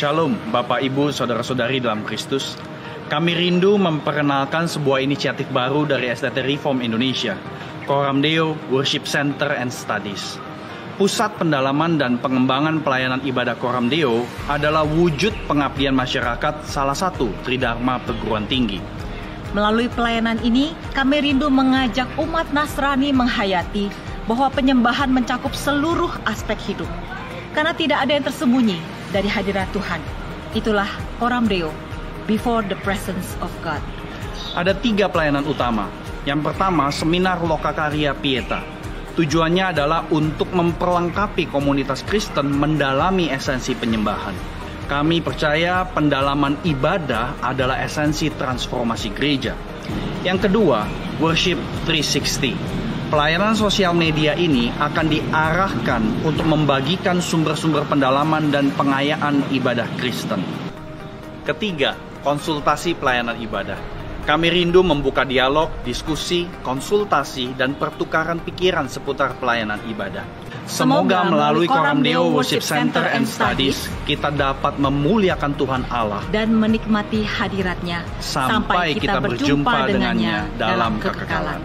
Shalom Bapak Ibu Saudara-saudari dalam Kristus. Kami rindu memperkenalkan sebuah inisiatif baru dari SDT Reform Indonesia, Coram Deo Worship Center and Studies. Pusat pendalaman dan pengembangan pelayanan ibadah Coram Deo adalah wujud pengabdian masyarakat salah satu Tridharma perguruan tinggi. Melalui pelayanan ini, kami rindu mengajak umat Nasrani menghayati bahwa penyembahan mencakup seluruh aspek hidup. Karena tidak ada yang tersembunyi dari hadirat Tuhan. Itulah Coram Deo, Before the Presence of God. Ada 3 pelayanan utama. Yang pertama, seminar Lokakarya Pieta. Tujuannya adalah untuk memperlengkapi komunitas Kristen mendalami esensi penyembahan. Kami percaya pendalaman ibadah adalah esensi transformasi gereja. Yang kedua, Worship 360. Pelayanan sosial media ini akan diarahkan untuk membagikan sumber-sumber pendalaman dan pengayaan ibadah Kristen. Ketiga, konsultasi pelayanan ibadah. Kami rindu membuka dialog, diskusi, konsultasi, dan pertukaran pikiran seputar pelayanan ibadah. Semoga melalui Coram Deo Worship Center and Studies, kita dapat memuliakan Tuhan Allah dan menikmati hadiratnya sampai kita berjumpa dengannya dalam kekekalan.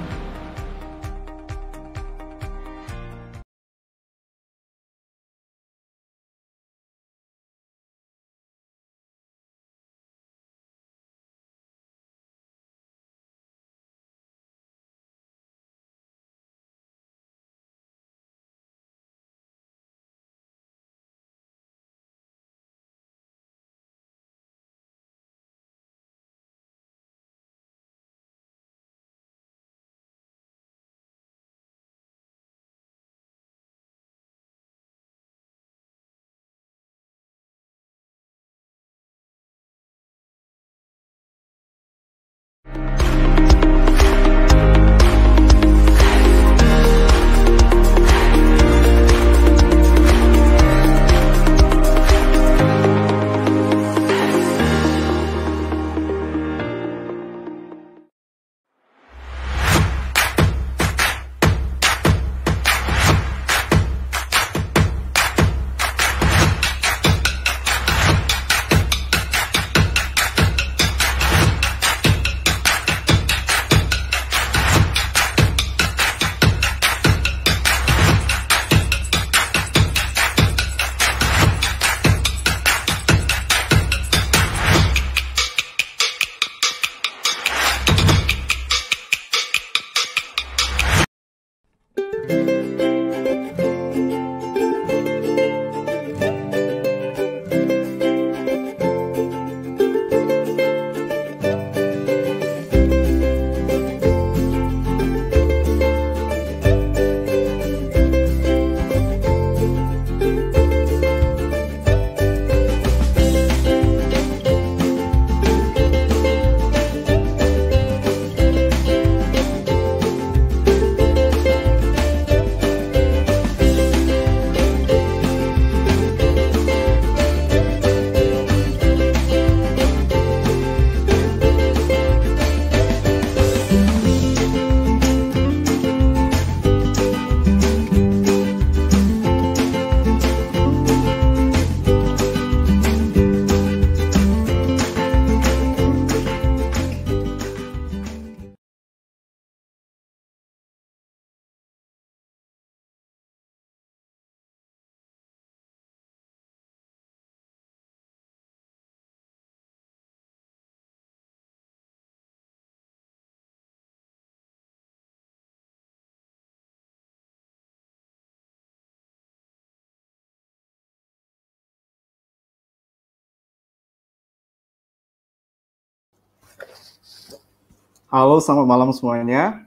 Halo, selamat malam semuanya.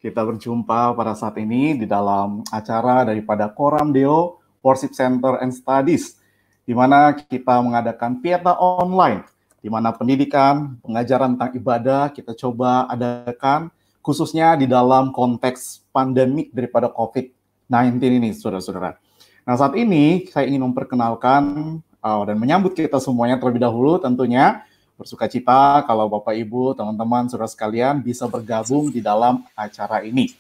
Kita berjumpa pada saat ini di dalam acara daripada Coram Deo Worship Center and Studies, di mana kita mengadakan Pieta online, di mana pendidikan, pengajaran tentang ibadah kita coba adakan khususnya di dalam konteks pandemik daripada COVID-19 ini, saudara-saudara. Nah, saat ini saya ingin memperkenalkan dan menyambut kita semuanya terlebih dahulu tentunya. Bersuka cita kalau Bapak Ibu, teman-teman, saudara sekalian bisa bergabung di dalam acara ini.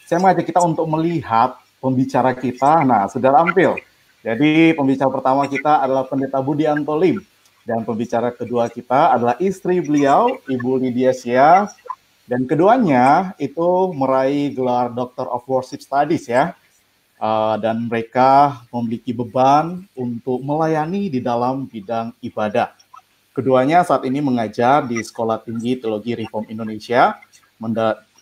Saya mengajak kita untuk melihat pembicara kita. Nah, sudah tampil. Jadi pembicara pertama kita adalah Pendeta Budi Antolim. Dan pembicara kedua kita adalah istri beliau, Ibu Lydia Sia. Dan keduanya itu meraih gelar Doctor of Worship Studies ya. Dan mereka memiliki beban untuk melayani di dalam bidang ibadah. Keduanya saat ini mengajar di Sekolah Tinggi Teologi Reform Indonesia,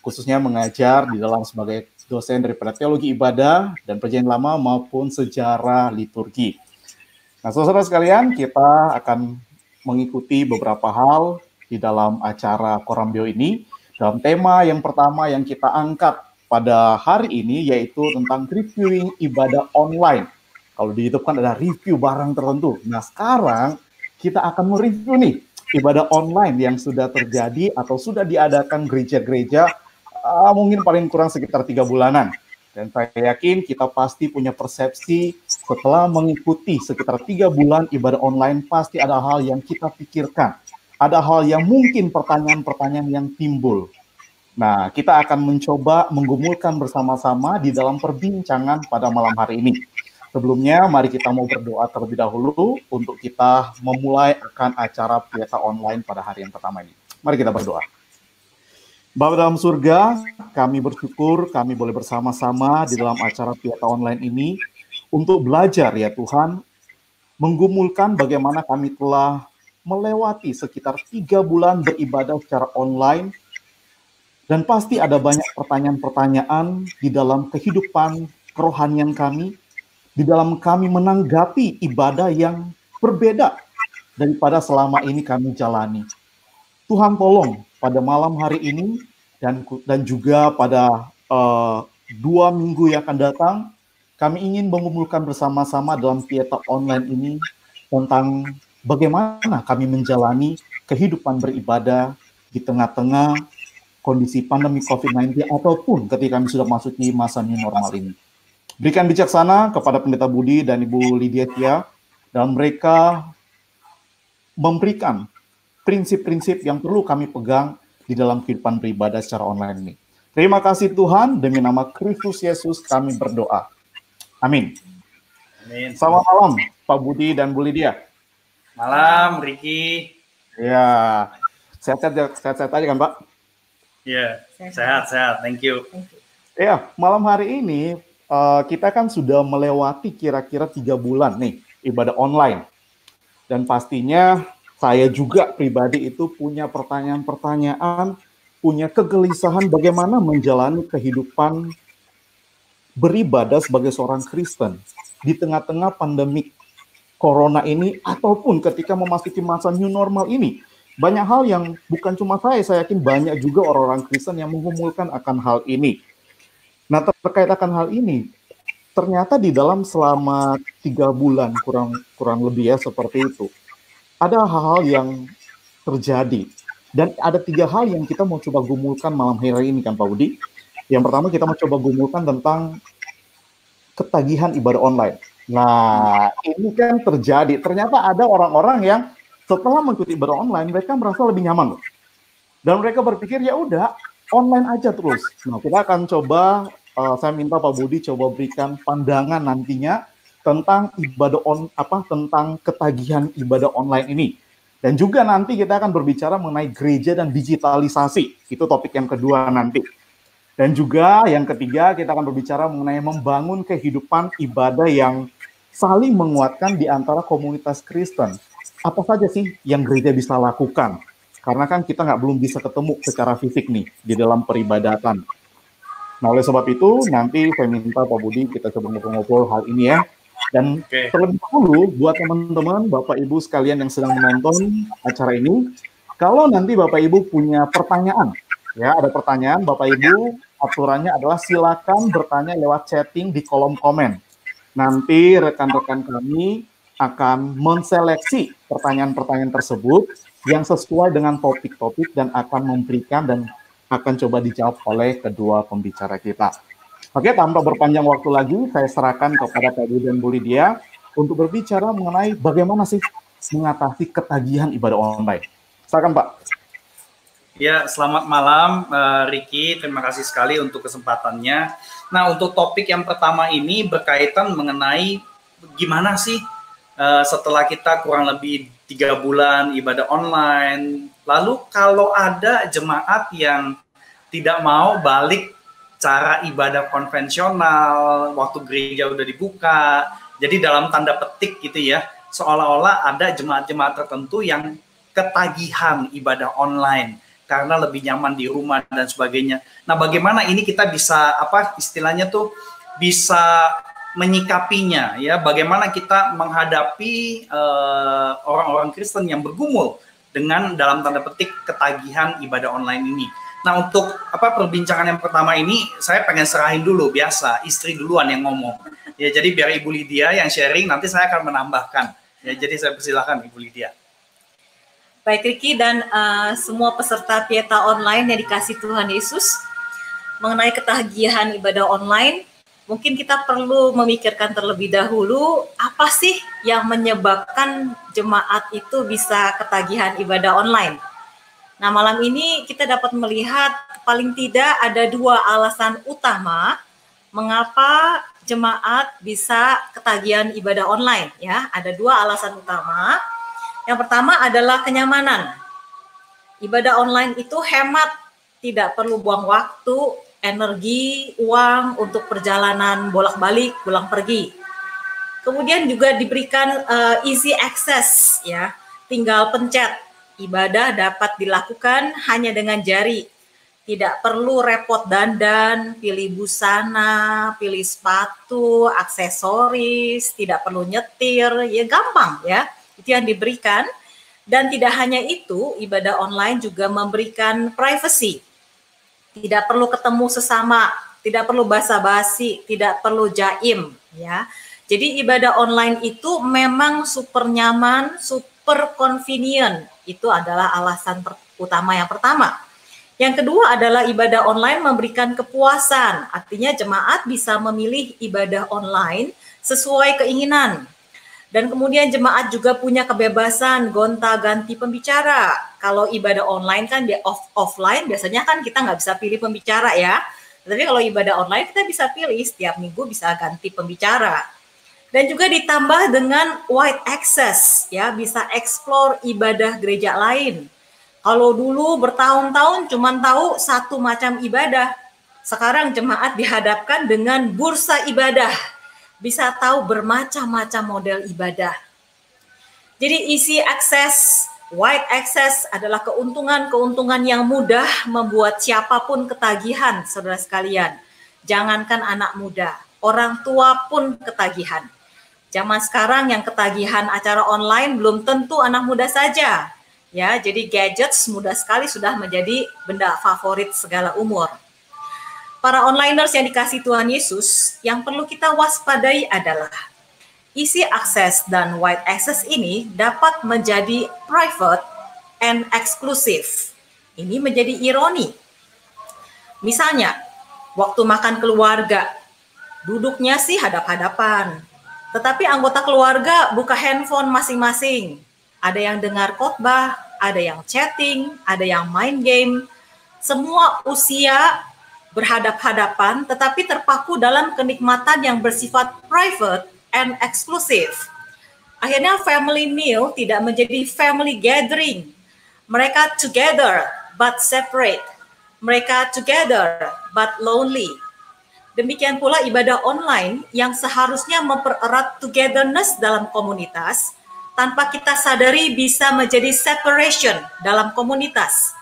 khususnya mengajar di dalam sebagai dosen daripada teologi ibadah dan perjanjian lama maupun sejarah liturgi. Nah, saudara sekalian, kita akan mengikuti beberapa hal di dalam acara Korambio ini. Dalam tema yang pertama yang kita angkat pada hari ini yaitu tentang reviewing ibadah online. Kalau di YouTube kan ada review barang tertentu. Nah, sekarang kita akan mereview nih ibadah online yang sudah terjadi atau sudah diadakan gereja-gereja mungkin paling kurang sekitar 3 bulanan. Dan saya yakin kita pasti punya persepsi setelah mengikuti sekitar 3 bulan ibadah online, pasti ada hal yang kita pikirkan. Ada hal yang mungkin pertanyaan-pertanyaan yang timbul. Nah, kita akan mencoba menggumulkan bersama-sama di dalam perbincangan pada malam hari ini. Sebelumnya, mari kita mau berdoa terlebih dahulu untuk kita memulai akan acara Pieta Online pada hari yang pertama ini. Mari kita berdoa. Bapa dalam surga, kami bersyukur kami boleh bersama-sama di dalam acara Pieta Online ini untuk belajar ya Tuhan, menggumulkan bagaimana kami telah melewati sekitar 3 bulan beribadah secara online, dan pasti ada banyak pertanyaan-pertanyaan di dalam kehidupan kerohanian kami, di dalam kami menanggapi ibadah yang berbeda daripada selama ini kami jalani. Tuhan tolong pada malam hari ini dan juga pada 2 minggu yang akan datang, kami ingin mengumpulkan bersama-sama dalam Pieta Online ini tentang bagaimana kami menjalani kehidupan beribadah di tengah-tengah kondisi pandemi COVID-19 ataupun ketika kami sudah masuki masa new normal ini. Berikan bijaksana kepada Pendeta Budi dan Ibu Lydia Tia, dan mereka memberikan prinsip-prinsip yang perlu kami pegang di dalam kehidupan beribadah secara online ini. Terima kasih Tuhan, demi nama Kristus Yesus kami berdoa. Amin. Amin. Selamat malam Pak Budi dan Bu Lydia. Malam, Ricky. Ya, sehat-sehat aja kan Pak? Ya, sehat-sehat. Thank you. Ya, malam hari ini kita kan sudah melewati kira-kira 3 bulan nih ibadah online. Dan pastinya saya juga pribadi itu punya pertanyaan-pertanyaan, punya kegelisahan bagaimana menjalani kehidupan beribadah sebagai seorang Kristen di tengah-tengah pandemi Corona ini, ataupun ketika memasuki masa new normal ini. Banyak hal yang bukan cuma saya yakin banyak juga orang-orang Kristen yang menggumulkan akan hal ini. Nah, terkait akan hal ini, ternyata di dalam selama 3 bulan kurang lebih ya seperti itu, ada hal-hal yang terjadi. Dan ada 3 hal yang kita mau coba gumulkan malam hari ini kan Pak Budi. Yang pertama kita mau coba gumulkan tentang ketagihan ibadah online. Nah, ini kan terjadi. Ternyata ada orang-orang yang setelah mengikuti ibadah online, mereka merasa lebih nyaman loh. Dan mereka berpikir, ya udah, online aja terus. Nah, kita akan coba, saya minta Pak Budi coba berikan pandangan nantinya tentang tentang ketagihan ibadah online ini. Dan juga nanti kita akan berbicara mengenai gereja dan digitalisasi. Itu topik yang kedua nanti. Dan juga yang ketiga, kita akan berbicara mengenai membangun kehidupan ibadah yang saling menguatkan di antara komunitas Kristen. Apa saja sih yang gereja bisa lakukan? Karena kan kita belum bisa ketemu secara fisik nih di dalam peribadatan. Nah, oleh sebab itu, nanti saya minta Pak Budi kita coba ngobrol hal ini ya. Dan terlebih dahulu, buat teman-teman, Bapak Ibu sekalian yang sedang menonton acara ini, kalau nanti Bapak Ibu punya pertanyaan, ya ada pertanyaan, Bapak Ibu, aturannya adalah silakan bertanya lewat chatting di kolom komen. Nanti rekan-rekan kami akan menseleksi pertanyaan-pertanyaan tersebut yang sesuai dengan topik-topik dan akan memberikan dan akan coba dijawab oleh kedua pembicara kita. Oke, tanpa berpanjang waktu lagi, saya serahkan kepada Pak Budi dan Bu Lydia untuk berbicara mengenai bagaimana sih mengatasi ketagihan ibadah online. Silakan Pak. Ya, selamat malam Ricky, terima kasih sekali untuk kesempatannya. Nah, untuk topik yang pertama ini berkaitan mengenai gimana sih setelah kita kurang lebih 3 bulan ibadah online, lalu kalau ada jemaat yang tidak mau balik cara ibadah konvensional waktu gereja udah dibuka, jadi dalam tanda petik gitu ya, seolah-olah ada jemaat-jemaat tertentu yang ketagihan ibadah online karena lebih nyaman di rumah dan sebagainya. Nah, bagaimana ini kita bisa istilahnya tuh bisa menyikapinya ya? Bagaimana kita menghadapi orang-orang Kristen yang bergumul dengan dalam tanda petik ketagihan ibadah online ini? Nah, untuk perbincangan yang pertama ini saya pengen serahin dulu, biasa istri duluan yang ngomong. Ya, jadi biar Ibu Lydia yang sharing, nanti saya akan menambahkan. Ya, jadi saya persilakan Ibu Lydia. Baik Ricky dan semua peserta Pieta Online yang dikasih Tuhan Yesus, mengenai ketagihan ibadah online, mungkin kita perlu memikirkan terlebih dahulu apa sih yang menyebabkan jemaat itu bisa ketagihan ibadah online. Nah, malam ini kita dapat melihat paling tidak ada 2 alasan utama mengapa jemaat bisa ketagihan ibadah online ya. Ada 2 alasan utama. Yang pertama adalah kenyamanan. Ibadah online itu hemat, tidak perlu buang waktu, energi, uang untuk perjalanan bolak-balik, pulang pergi. Kemudian juga diberikan easy access ya. Tinggal pencet. Ibadah dapat dilakukan hanya dengan jari. Tidak perlu repot dandan, pilih busana, pilih sepatu, aksesoris, tidak perlu nyetir, ya gampang ya. Itu yang diberikan. Dan tidak hanya itu, ibadah online juga memberikan privacy. Tidak perlu ketemu sesama, tidak perlu basa-basi, tidak perlu jaim ya. Jadi ibadah online itu memang super nyaman, super convenient. Itu adalah alasan utama yang pertama. Yang kedua adalah ibadah online memberikan kepuasan. Artinya jemaat bisa memilih ibadah online sesuai keinginan. Dan kemudian jemaat juga punya kebebasan gonta-ganti pembicara. Kalau ibadah online kan offline biasanya kan kita nggak bisa pilih pembicara ya. Tapi kalau ibadah online kita bisa pilih, setiap minggu bisa ganti pembicara. Dan juga ditambah dengan wide access, ya bisa explore ibadah gereja lain. Kalau dulu bertahun-tahun cuma tahu satu macam ibadah, sekarang jemaat dihadapkan dengan bursa ibadah, bisa tahu bermacam-macam model ibadah. Jadi easy access, wide access adalah keuntungan-keuntungan yang mudah membuat siapapun ketagihan, saudara sekalian. Jangankan anak muda, orang tua pun ketagihan. Zaman sekarang yang ketagihan acara online belum tentu anak muda saja. Ya, jadi gadgets mudah sekali sudah menjadi benda favorit segala umur. Para onliners yang dikasih Tuhan Yesus, yang perlu kita waspadai adalah easy access dan wide access ini dapat menjadi private and exclusive. Ini menjadi ironi. Misalnya, waktu makan keluarga, duduknya sih hadap-hadapan. Tetapi anggota keluarga buka handphone masing-masing. Ada yang dengar khotbah, ada yang chatting, ada yang main game. Semua usia berhadap-hadapan, tetapi terpaku dalam kenikmatan yang bersifat private and exclusive. Akhirnya family meal tidak menjadi family gathering. Mereka together but separate. Mereka together but lonely. Demikian pula ibadah online yang seharusnya mempererat togetherness dalam komunitas, tanpa kita sadari bisa menjadi separation dalam komunitas.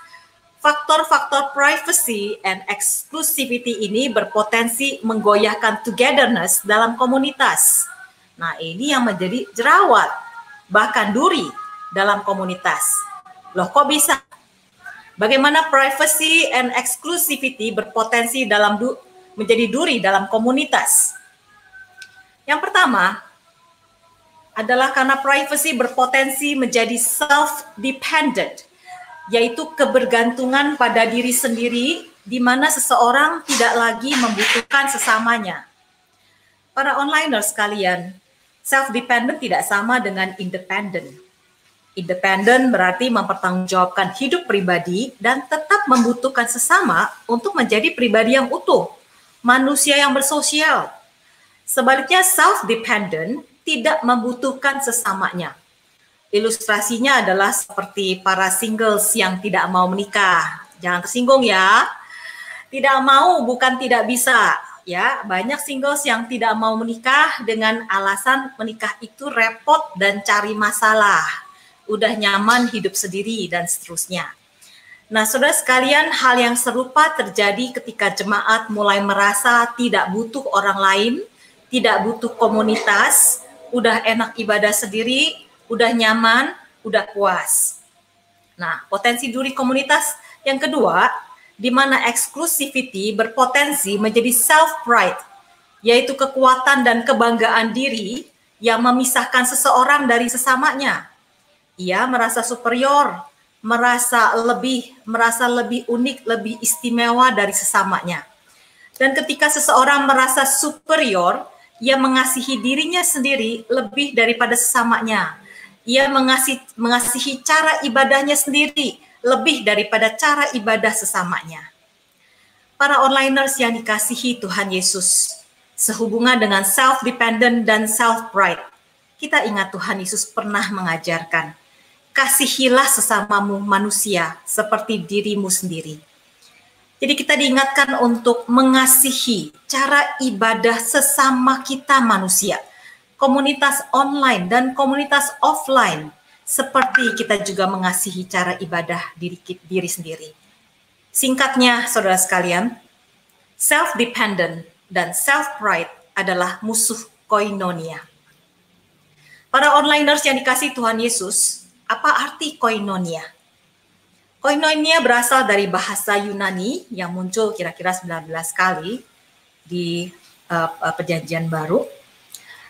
Faktor-faktor privacy and exclusivity ini berpotensi menggoyahkan togetherness dalam komunitas. Nah, ini yang menjadi jerawat, bahkan duri dalam komunitas. Loh, kok bisa? Bagaimana privacy and exclusivity berpotensi dalam menjadi duri dalam komunitas? Yang pertama adalah karena privacy berpotensi menjadi self-dependent, yaitu kebergantungan pada diri sendiri di mana seseorang tidak lagi membutuhkan sesamanya. Para onliners sekalian, self-dependent tidak sama dengan independent. Independent berarti mempertanggungjawabkan hidup pribadi dan tetap membutuhkan sesama untuk menjadi pribadi yang utuh, manusia yang bersosial. Sebaliknya self-dependent tidak membutuhkan sesamanya. Ilustrasinya adalah seperti para singles yang tidak mau menikah. Jangan tersinggung ya. Tidak mau bukan tidak bisa. Ya, banyak singles yang tidak mau menikah dengan alasan menikah itu repot dan cari masalah. Udah nyaman hidup sendiri dan seterusnya. Nah, saudara sekalian, hal yang serupa terjadi ketika jemaat mulai merasa tidak butuh orang lain, tidak butuh komunitas, udah enak ibadah sendiri, udah nyaman, udah puas. Nah, potensi duri komunitas yang kedua, di mana exclusivity berpotensi menjadi self-pride, yaitu kekuatan dan kebanggaan diri yang memisahkan seseorang dari sesamanya. Ia merasa superior, merasa lebih unik, lebih istimewa dari sesamanya. Dan ketika seseorang merasa superior, ia mengasihi dirinya sendiri lebih daripada sesamanya. Ia mengasihi cara ibadahnya sendiri lebih daripada cara ibadah sesamanya. Para onliners yang dikasihi Tuhan Yesus, sehubungan dengan self-dependent dan self-pride, kita ingat Tuhan Yesus pernah mengajarkan, kasihilah sesamamu manusia seperti dirimu sendiri. Jadi kita diingatkan untuk mengasihi cara ibadah sesama kita manusia, komunitas online dan komunitas offline, seperti kita juga mengasihi cara ibadah diri sendiri. Singkatnya, saudara sekalian, self-dependent dan self-pride adalah musuh koinonia. Para onliners yang dikasihi Tuhan Yesus, apa arti koinonia? Koinonia berasal dari bahasa Yunani yang muncul kira-kira 19 kali di Perjanjian Baru.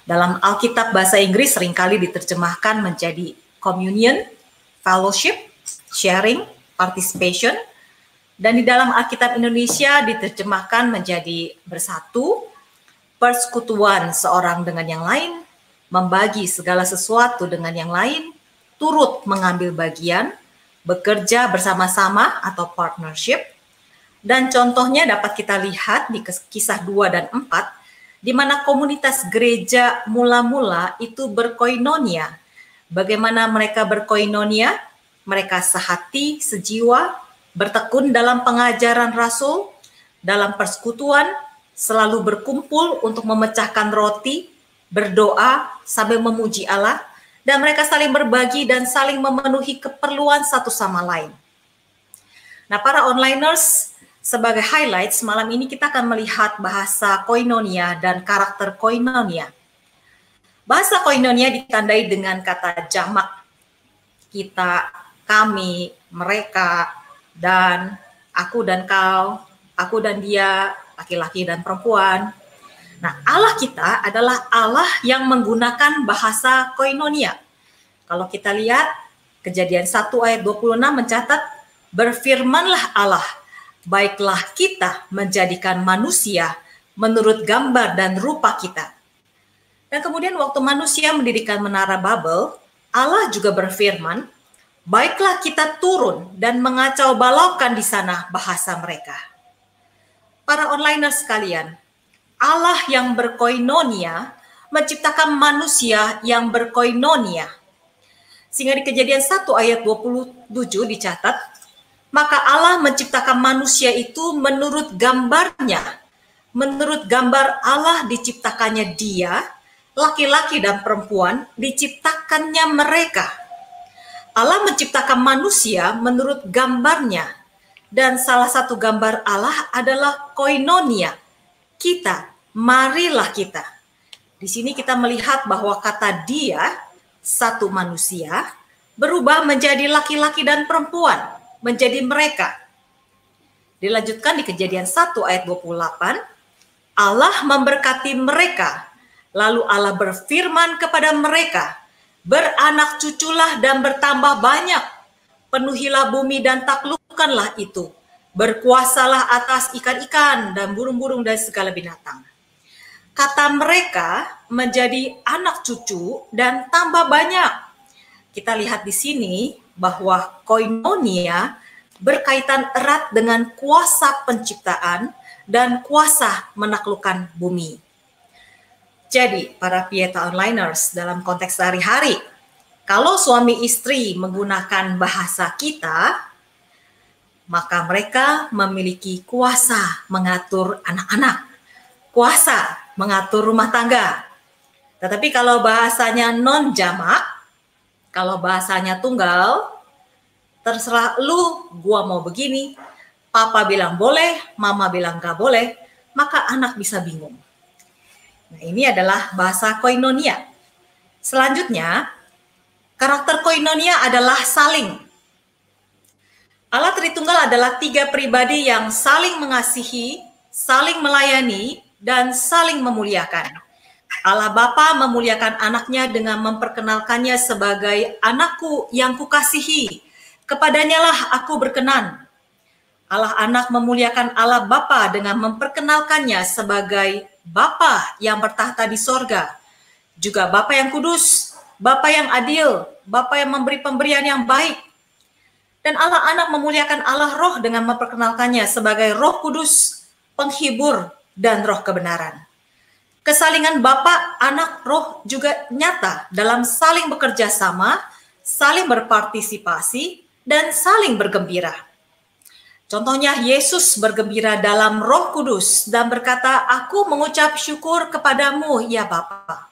Dalam Alkitab bahasa Inggris seringkali diterjemahkan menjadi communion, fellowship, sharing, participation. Dan di dalam Alkitab Indonesia diterjemahkan menjadi bersatu, persekutuan seorang dengan yang lain, membagi segala sesuatu dengan yang lain, turut mengambil bagian, bekerja bersama-sama atau partnership, dan contohnya dapat kita lihat di kisah 2 dan 4, di mana komunitas gereja mula-mula itu berkoinonia. Bagaimana mereka berkoinonia? Mereka sehati, sejiwa, bertekun dalam pengajaran Rasul, dalam persekutuan, selalu berkumpul untuk memecahkan roti, berdoa sambil memuji Allah, dan mereka saling berbagi dan saling memenuhi keperluan satu sama lain. Nah, para onliners, sebagai highlights, malam ini kita akan melihat bahasa koinonia dan karakter koinonia. Bahasa koinonia ditandai dengan kata jamak. Kita, kami, mereka, dan aku dan kau, aku dan dia, laki-laki dan perempuan. Nah, Allah kita adalah Allah yang menggunakan bahasa koinonia. Kalau kita lihat, Kejadian 1 ayat 26 mencatat, berfirmanlah Allah, baiklah kita menjadikan manusia menurut gambar dan rupa kita. Dan kemudian waktu manusia mendirikan menara Babel, Allah juga berfirman, baiklah kita turun dan mengacau balaukan di sana bahasa mereka. Para onliners sekalian, Allah yang berkoinonia menciptakan manusia yang berkoinonia. Sehingga di Kejadian 1 ayat 27 dicatat, maka Allah menciptakan manusia itu menurut gambarnya. Menurut gambar Allah diciptakannya dia, laki-laki dan perempuan diciptakannya mereka. Allah menciptakan manusia menurut gambarnya. Dan salah satu gambar Allah adalah koinonia. Kita, marilah kita. Di sini kita melihat bahwa kata dia, satu manusia, berubah menjadi laki-laki dan perempuan, menjadi mereka. Dilanjutkan di Kejadian 1 ayat 28, Allah memberkati mereka, lalu Allah berfirman kepada mereka, beranak cuculah dan bertambah banyak, penuhilah bumi dan taklukkanlah itu, berkuasalah atas ikan-ikan dan burung-burung dan segala binatang. Kata mereka menjadi anak cucu dan tambah banyak. Kita lihat di sini bahwa koinonia berkaitan erat dengan kuasa penciptaan dan kuasa menaklukkan bumi. Jadi, para Pieta Onliners dalam konteks sehari-hari, kalau suami istri menggunakan bahasa kita, maka mereka memiliki kuasa mengatur anak-anak, kuasa mengatur rumah tangga. Tetapi kalau bahasanya non-jamak, kalau bahasanya tunggal, terserah lu, gua mau begini, papa bilang boleh, mama bilang gak boleh, maka anak bisa bingung. Nah, ini adalah bahasa koinonia. Selanjutnya, karakter koinonia adalah saling. Allah Tritunggal adalah 3 pribadi yang saling mengasihi, saling melayani, dan saling memuliakan. Allah Bapa memuliakan anaknya dengan memperkenalkannya sebagai anakku yang kukasihi, kepadanya lah aku berkenan. Allah Anak memuliakan Allah Bapa dengan memperkenalkannya sebagai Bapa yang bertahta di sorga, juga Bapa yang kudus, Bapa yang adil, Bapa yang memberi pemberian yang baik. Dan Allah Anak memuliakan Allah Roh dengan memperkenalkannya sebagai Roh Kudus, penghibur, dan Roh kebenaran. Kesalingan Bapa, Anak, Roh juga nyata dalam saling bekerja sama, saling berpartisipasi, dan saling bergembira. Contohnya Yesus bergembira dalam Roh Kudus dan berkata, aku mengucap syukur kepadamu ya Bapa.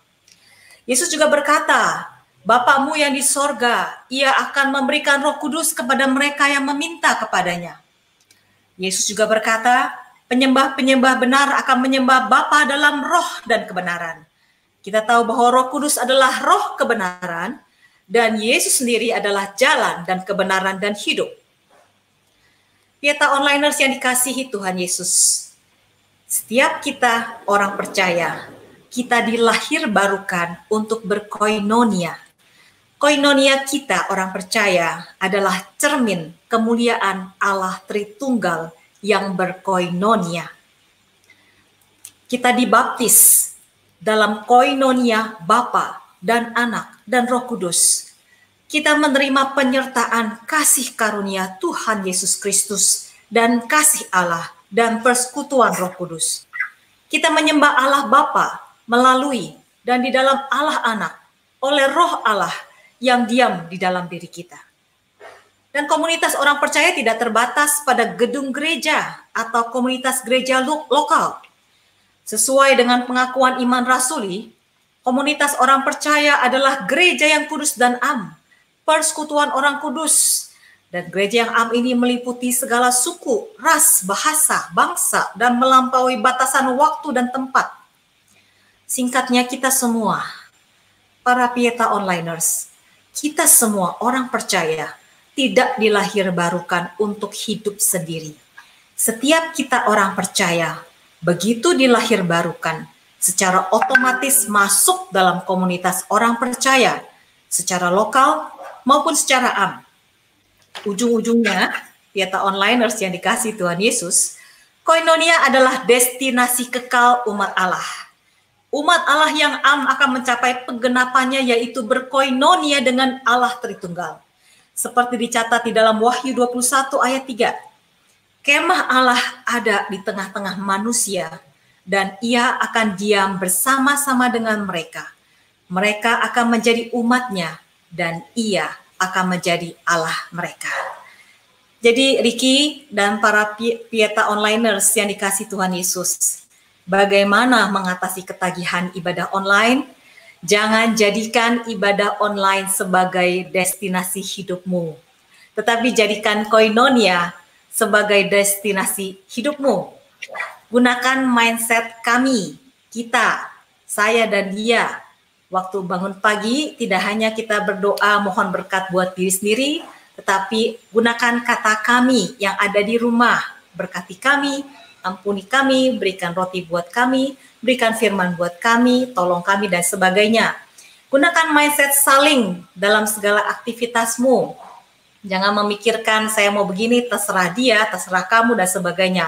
Yesus juga berkata, Bapamu yang di sorga, ia akan memberikan Roh Kudus kepada mereka yang meminta kepadanya. Yesus juga berkata, penyembah-penyembah benar akan menyembah Bapa dalam roh dan kebenaran. Kita tahu bahwa Roh Kudus adalah roh kebenaran, dan Yesus sendiri adalah jalan dan kebenaran dan hidup. Pieta Onliners yang dikasihi Tuhan Yesus, setiap kita orang percaya, kita dilahirbarukan untuk berkoinonia. Koinonia kita orang percaya adalah cermin kemuliaan Allah Tritunggal yang berkoinonia. Kita dibaptis dalam koinonia Bapa dan Anak dan Roh Kudus. Kita menerima penyertaan kasih karunia Tuhan Yesus Kristus dan kasih Allah dan persekutuan Roh Kudus. Kita menyembah Allah Bapa melalui dan di dalam Allah Anak oleh Roh Allah yang diam di dalam diri kita. Dan komunitas orang percaya tidak terbatas pada gedung gereja atau komunitas gereja lokal. Sesuai dengan pengakuan iman rasuli, komunitas orang percaya adalah gereja yang kudus dan am, persekutuan orang kudus. Dan gereja yang am ini meliputi segala suku, ras, bahasa, bangsa, dan melampaui batasan waktu dan tempat. Singkatnya, kita semua, para Pieta Onliners, kita semua orang percaya tidak dilahirbarukan untuk hidup sendiri. Setiap kita orang percaya, begitu dilahirbarukan, secara otomatis masuk dalam komunitas orang percaya, secara lokal maupun secara am. Ujung-ujungnya, Pieta Onliners yang dikasihi Tuhan Yesus, koinonia adalah destinasi kekal umat Allah. Umat Allah yang am akan mencapai penggenapannya, yaitu berkoinonia dengan Allah Tritunggal. Seperti dicatat di dalam Wahyu 21 ayat 3. Kemah Allah ada di tengah-tengah manusia, dan ia akan diam bersama-sama dengan mereka. Mereka akan menjadi umatnya, dan ia akan menjadi Allah mereka. Jadi Ricky dan para Pieta Onliners yang dikasihi Tuhan Yesus, bagaimana mengatasi ketagihan ibadah online? Jangan jadikan ibadah online sebagai destinasi hidupmu, tetapi jadikan koinonia sebagai destinasi hidupmu. Gunakan mindset kami, kita, saya dan dia. Waktu bangun pagi, tidak hanya kita berdoa mohon berkat buat diri sendiri, tetapi gunakan kata kami yang ada di rumah. Berkati kami, ampuni kami, berikan roti buat kami, berikan firman buat kami, tolong kami, dan sebagainya. Gunakan mindset saling dalam segala aktivitasmu. Jangan memikirkan saya mau begini, terserah dia, terserah kamu, dan sebagainya.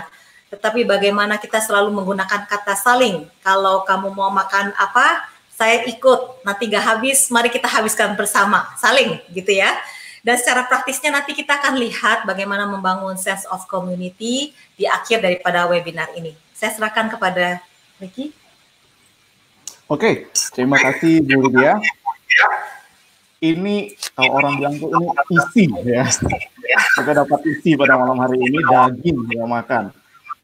Tetapi bagaimana kita selalu menggunakan kata saling. Kalau kamu mau makan apa, saya ikut. Nanti gak habis, mari kita habiskan bersama. Saling, gitu ya. Dan secara praktisnya nanti kita akan lihat bagaimana membangun sense of community di akhir daripada webinar ini. Saya serahkan kepada Ricky. Oke, terima kasih Bu Lydia. Ini kalau orang bilang tuh ini isi ya. Kita dapat isi pada malam hari ini, daging yang makan.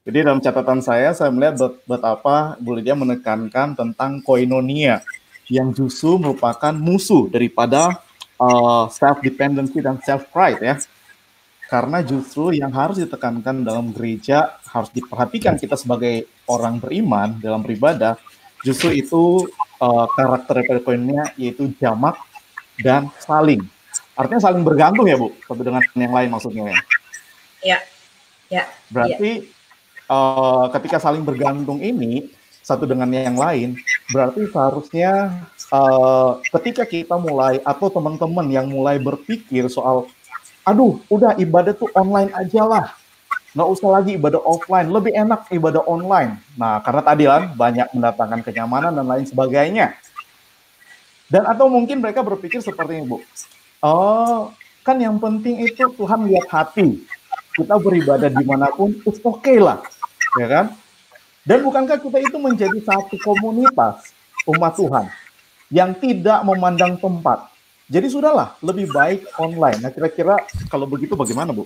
Jadi dalam catatan saya melihat betapa Bu Lydia menekankan tentang koinonia yang justru merupakan musuh daripada self-dependency dan self-pride ya. Karena justru yang harus ditekankan dalam gereja, harus diperhatikan kita sebagai orang beriman dalam beribadah, justru itu karakter daripada koinonia yaitu jamak dan saling. Artinya saling bergantung ya Bu, satu dengan yang lain maksudnya ya. Ya, ya. Berarti ketika saling bergantung ini satu dengan yang lain, berarti seharusnya ketika kita mulai atau teman-teman yang mulai berpikir soal, aduh, udah ibadah tuh online aja lah, nggak usah lagi ibadah offline, lebih enak ibadah online. Nah, karena tadi kan banyak mendatangkan kenyamanan dan lain sebagainya. Dan atau mungkin mereka berpikir seperti ini, Bu. Oh, kan yang penting itu Tuhan lihat hati. Kita beribadah dimanapun, it's okay lah, ya kan? Dan bukankah kita itu menjadi satu komunitas umat Tuhan yang tidak memandang tempat? Jadi sudahlah, lebih baik online. Nah, kira-kira kalau begitu bagaimana, Bu?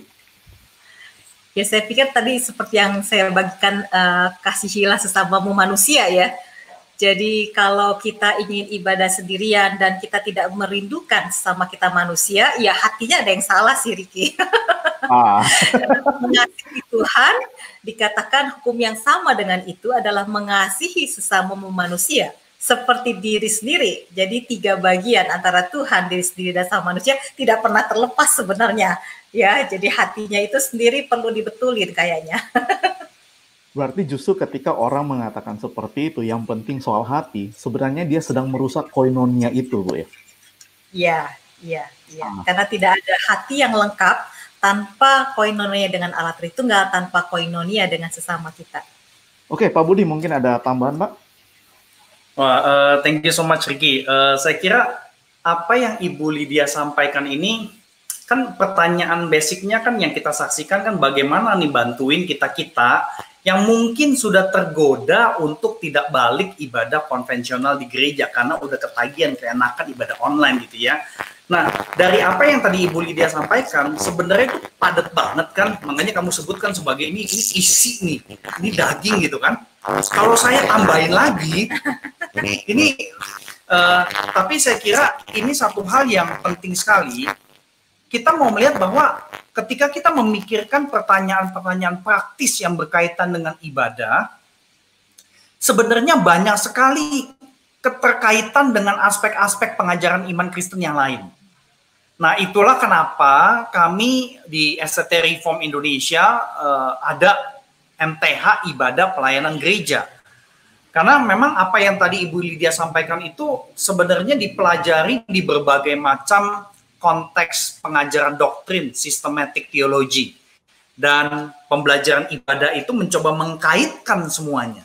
Ya, saya pikir tadi seperti yang saya bagikan, kasihilah sesamamu manusia ya. Jadi kalau kita ingin ibadah sendirian dan kita tidak merindukan sama kita manusia, ya hatinya ada yang salah sih, Ricky. Mengasihi Tuhan, dikatakan hukum yang sama dengan itu adalah mengasihi sesamamu manusia seperti diri sendiri. Jadi 3 bagian antara Tuhan, diri sendiri, dan sama manusia tidak pernah terlepas sebenarnya. Ya, jadi hatinya itu sendiri perlu dibetulin kayaknya. Berarti justru ketika orang mengatakan seperti itu, yang penting soal hati, sebenarnya dia sedang merusak koinonia itu, Bu ya? Iya. Karena tidak ada hati yang lengkap tanpa koinonia dengan Allah Tritunggal, tanpa koinonia dengan sesama kita. Oke, Pak Budi, mungkin ada tambahan, Pak? Wah, thank you so much, Ricky. Saya kira apa yang Ibu Lydia sampaikan ini, kan pertanyaan basicnya kan yang kita saksikan kan bagaimana nih bantuin kita-kita yang mungkin sudah tergoda untuk tidak balik ibadah konvensional di gereja karena udah ketagihan keenakan ibadah online gitu ya. Nah, dari apa yang tadi Ibu Lydia sampaikan, sebenarnya itu padat banget kan, makanya kamu sebutkan sebagai ini isi nih, ini daging gitu kan. Kalau saya tambahin lagi, tapi saya kira ini satu hal yang penting sekali. Kita mau melihat bahwa ketika kita memikirkan pertanyaan-pertanyaan praktis yang berkaitan dengan ibadah, sebenarnya banyak sekali keterkaitan dengan aspek-aspek pengajaran iman Kristen yang lain. Nah, itulah kenapa kami di SCT Reform Indonesia ada MTH Ibadah Pelayanan Gereja. Karena memang apa yang tadi Ibu Lydia sampaikan itu sebenarnya dipelajari di berbagai macam konteks pengajaran doktrin, sistematik teologi, dan pembelajaran ibadah itu mencoba mengkaitkan semuanya.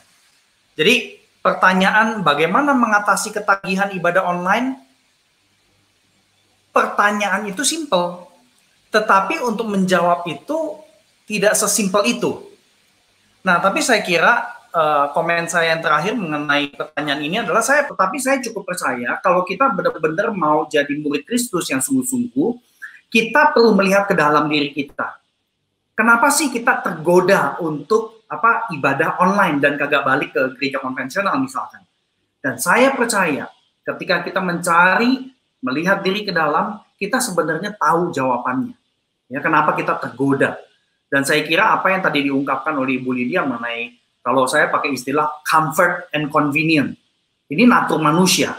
Jadi pertanyaan bagaimana mengatasi ketagihan ibadah online, pertanyaan itu simpel, tetapi untuk menjawab itu tidak sesimpel itu. Nah, tapi saya kira komen saya yang terakhir mengenai pertanyaan ini adalah saya cukup percaya kalau kita benar-benar mau jadi murid Kristus yang sungguh-sungguh, kita perlu melihat ke dalam diri kita. Kenapa sih kita tergoda untuk ibadah online dan kagak balik ke gereja konvensional misalkan? Dan saya percaya ketika kita melihat diri ke dalam, kita sebenarnya tahu jawabannya. Ya, kenapa kita tergoda? Dan saya kira apa yang tadi diungkapkan oleh Ibu Lydia mengenai, kalau saya pakai istilah comfort and convenient. Ini natur manusia.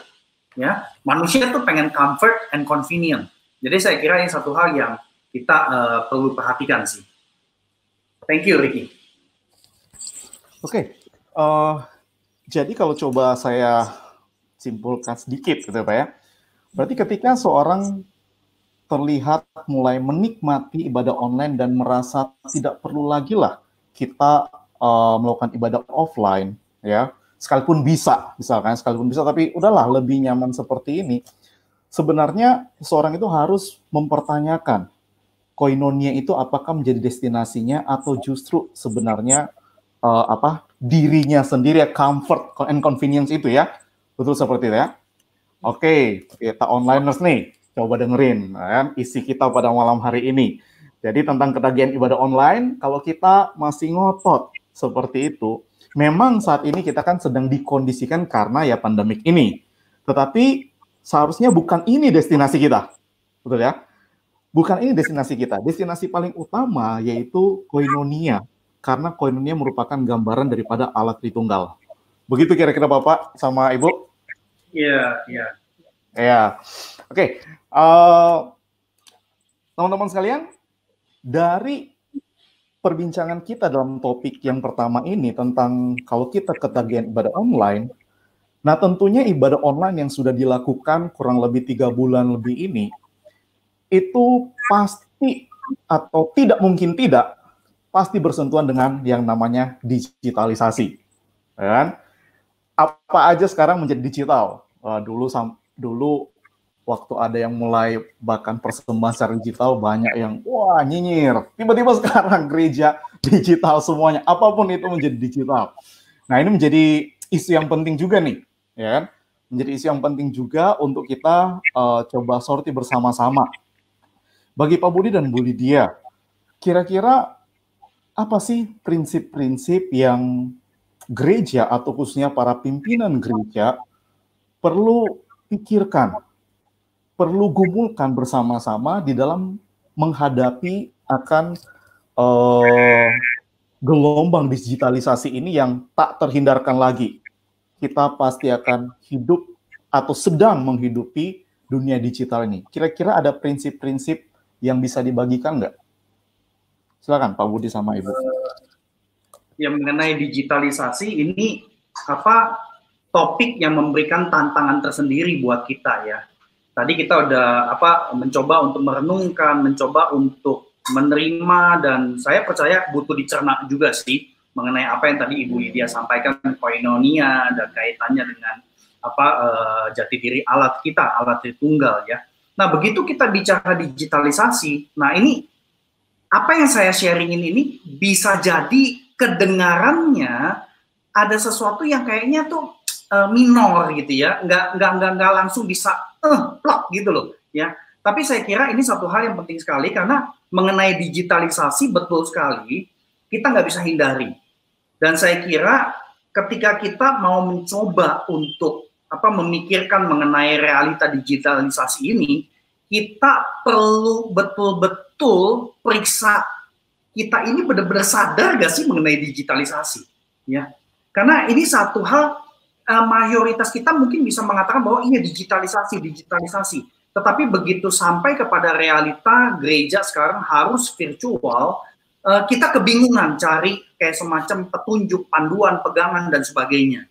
Ya, manusia tuh pengen comfort and convenient. Jadi saya kira ini satu hal yang kita perlu perhatikan sih. Thank you, Ricky. Oke. Jadi kalau coba saya simpulkan sedikit gitu Pak ya. Berarti ketika seorang terlihat mulai menikmati ibadah online dan merasa tidak perlu lagi lah kita melakukan ibadah offline, ya, sekalipun bisa, tapi udahlah lebih nyaman seperti ini. Sebenarnya seorang itu harus mempertanyakan koinonia itu apakah menjadi destinasinya atau justru sebenarnya dirinya sendiri, comfort and convenience itu ya Betul seperti itu ya. Oke, kita onliners nih, coba dengerin kan isi kita pada malam hari ini. Jadi tentang ketagihan ibadah online, kalau kita masih ngotot seperti itu, memang saat ini kita kan sedang dikondisikan karena ya pandemik ini. Tetapi seharusnya bukan ini destinasi kita, betul ya? Bukan ini destinasi kita. Destinasi paling utama yaitu koinonia, karena koinonia merupakan gambaran daripada Allah Tritunggal. Begitu kira-kira Bapak sama Ibu? Iya, iya. Ya, oke. Teman-teman sekalian, dari perbincangan kita dalam topik yang pertama ini tentang kalau kita ketagihan ibadah online, nah tentunya ibadah online yang sudah dilakukan kurang lebih 3 bulan lebih ini, itu pasti atau tidak mungkin tidak, pasti bersentuhan dengan yang namanya digitalisasi. Kan? Apa aja sekarang menjadi digital? Dulu waktu ada yang mulai bahkan persembahan secara digital, banyak yang wah nyinyir. Tiba-tiba sekarang gereja digital semuanya, apapun itu menjadi digital. Nah ini menjadi isu yang penting juga nih, ya kan? Menjadi isu yang penting juga untuk kita coba sorti bersama-sama. Bagi Pak Budi dan Bu Lydia, kira-kira apa sih prinsip-prinsip yang gereja atau khususnya para pimpinan gereja perlu pikirkan, perlu gumulkan bersama-sama di dalam menghadapi akan gelombang digitalisasi ini yang tak terhindarkan lagi. Kita pasti akan hidup atau sedang menghidupi dunia digital ini. Kira-kira ada prinsip-prinsip yang bisa dibagikan nggak? Silakan Pak Budi sama Ibu. Yang mengenai digitalisasi ini topik yang memberikan tantangan tersendiri buat kita ya. Tadi kita udah mencoba untuk merenungkan, mencoba untuk menerima, dan saya percaya butuh dicerna juga sih mengenai apa yang tadi Ibu Lydia sampaikan, koinonia dan kaitannya dengan jati diri Allah kita, Allah Tritunggal ya. Nah, begitu kita bicara digitalisasi, nah ini apa yang saya sharingin ini bisa jadi kedengarannya ada sesuatu yang kayaknya tuh minor gitu ya, nggak langsung bisa plak gitu loh ya. Tapi saya kira ini satu hal yang penting sekali, karena mengenai digitalisasi betul sekali kita nggak bisa hindari. Dan saya kira ketika kita mau mencoba untuk memikirkan mengenai realita digitalisasi ini, kita perlu betul-betul periksa kita ini benar-benar sadar gak sih mengenai digitalisasi ya. Karena ini satu hal, mayoritas kita mungkin bisa mengatakan bahwa ini digitalisasi, tetapi begitu sampai kepada realita gereja sekarang harus virtual, kita kebingungan cari kayak semacam petunjuk, panduan, pegangan dan sebagainya.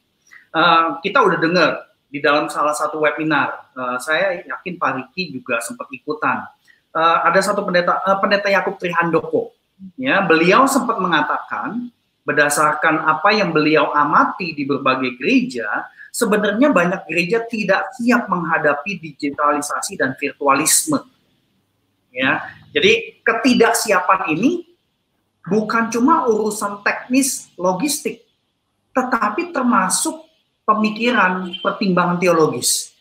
Kita udah dengar di dalam salah satu webinar, saya yakin Pak Riki juga sempat ikutan. Ada satu pendeta Yakub Trihandoko, ya, beliau sempat mengatakan berdasarkan apa yang beliau amati di berbagai gereja, sebenarnya banyak gereja tidak siap menghadapi digitalisasi dan virtualisme. Ya, jadi ketidaksiapan ini bukan cuma urusan teknis logistik, tetapi termasuk pemikiran, pertimbangan teologis.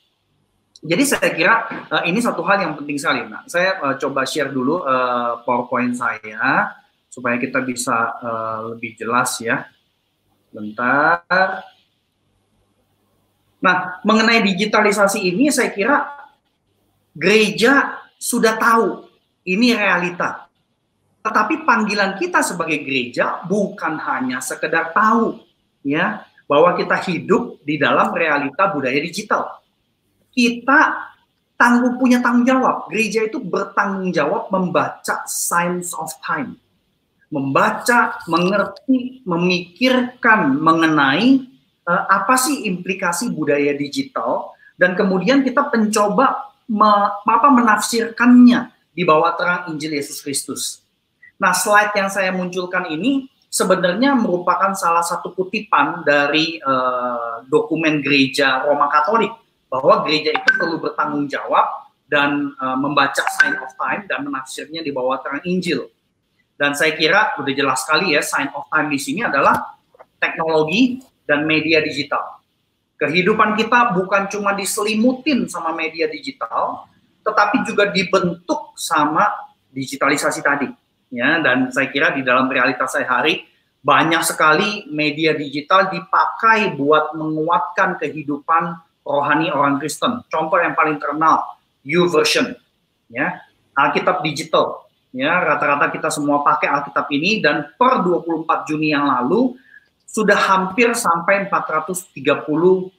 Jadi saya kira ini satu hal yang penting sekali. Nah, saya coba share dulu PowerPoint saya supaya kita bisa lebih jelas ya. Bentar. Nah, mengenai digitalisasi ini saya kira gereja sudah tahu ini realita. Tetapi panggilan kita sebagai gereja bukan hanya sekedar tahu ya, bahwa kita hidup di dalam realita budaya digital. Kita punya tanggung jawab. Gereja itu bertanggung jawab membaca signs of time. Membaca, mengerti, memikirkan mengenai apa sih implikasi budaya digital, dan kemudian kita mencoba menafsirkannya di bawah terang Injil Yesus Kristus. Nah, slide yang saya munculkan ini sebenarnya merupakan salah satu kutipan dari dokumen gereja Roma Katolik, bahwa gereja itu perlu bertanggung jawab dan membaca sign of time dan menafsirnya di bawah terang Injil. Dan saya kira udah jelas sekali ya, sign of time di sini adalah teknologi dan media digital. Kehidupan kita bukan cuma diselimutin sama media digital, tetapi juga dibentuk sama digitalisasi tadi. Ya, dan saya kira di dalam realitas sehari-hari banyak sekali media digital dipakai buat menguatkan kehidupan rohani orang Kristen. Contoh yang paling terkenal, YouVersion, ya, Alkitab digital. Ya, rata-rata kita semua pakai Alkitab ini, dan per 24 Juni yang lalu sudah hampir sampai 430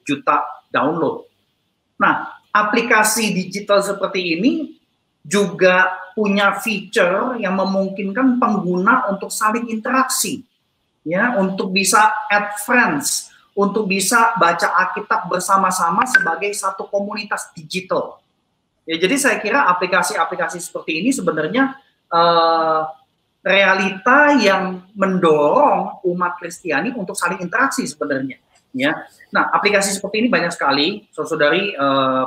juta download. Nah, aplikasi digital seperti ini juga punya feature yang memungkinkan pengguna untuk saling interaksi, ya, untuk bisa add friends, untuk bisa baca Alkitab bersama-sama sebagai satu komunitas digital. Ya, jadi saya kira aplikasi-aplikasi seperti ini sebenarnya realita yang mendorong umat Kristiani untuk saling interaksi sebenarnya. Ya, nah aplikasi seperti ini banyak sekali, saudari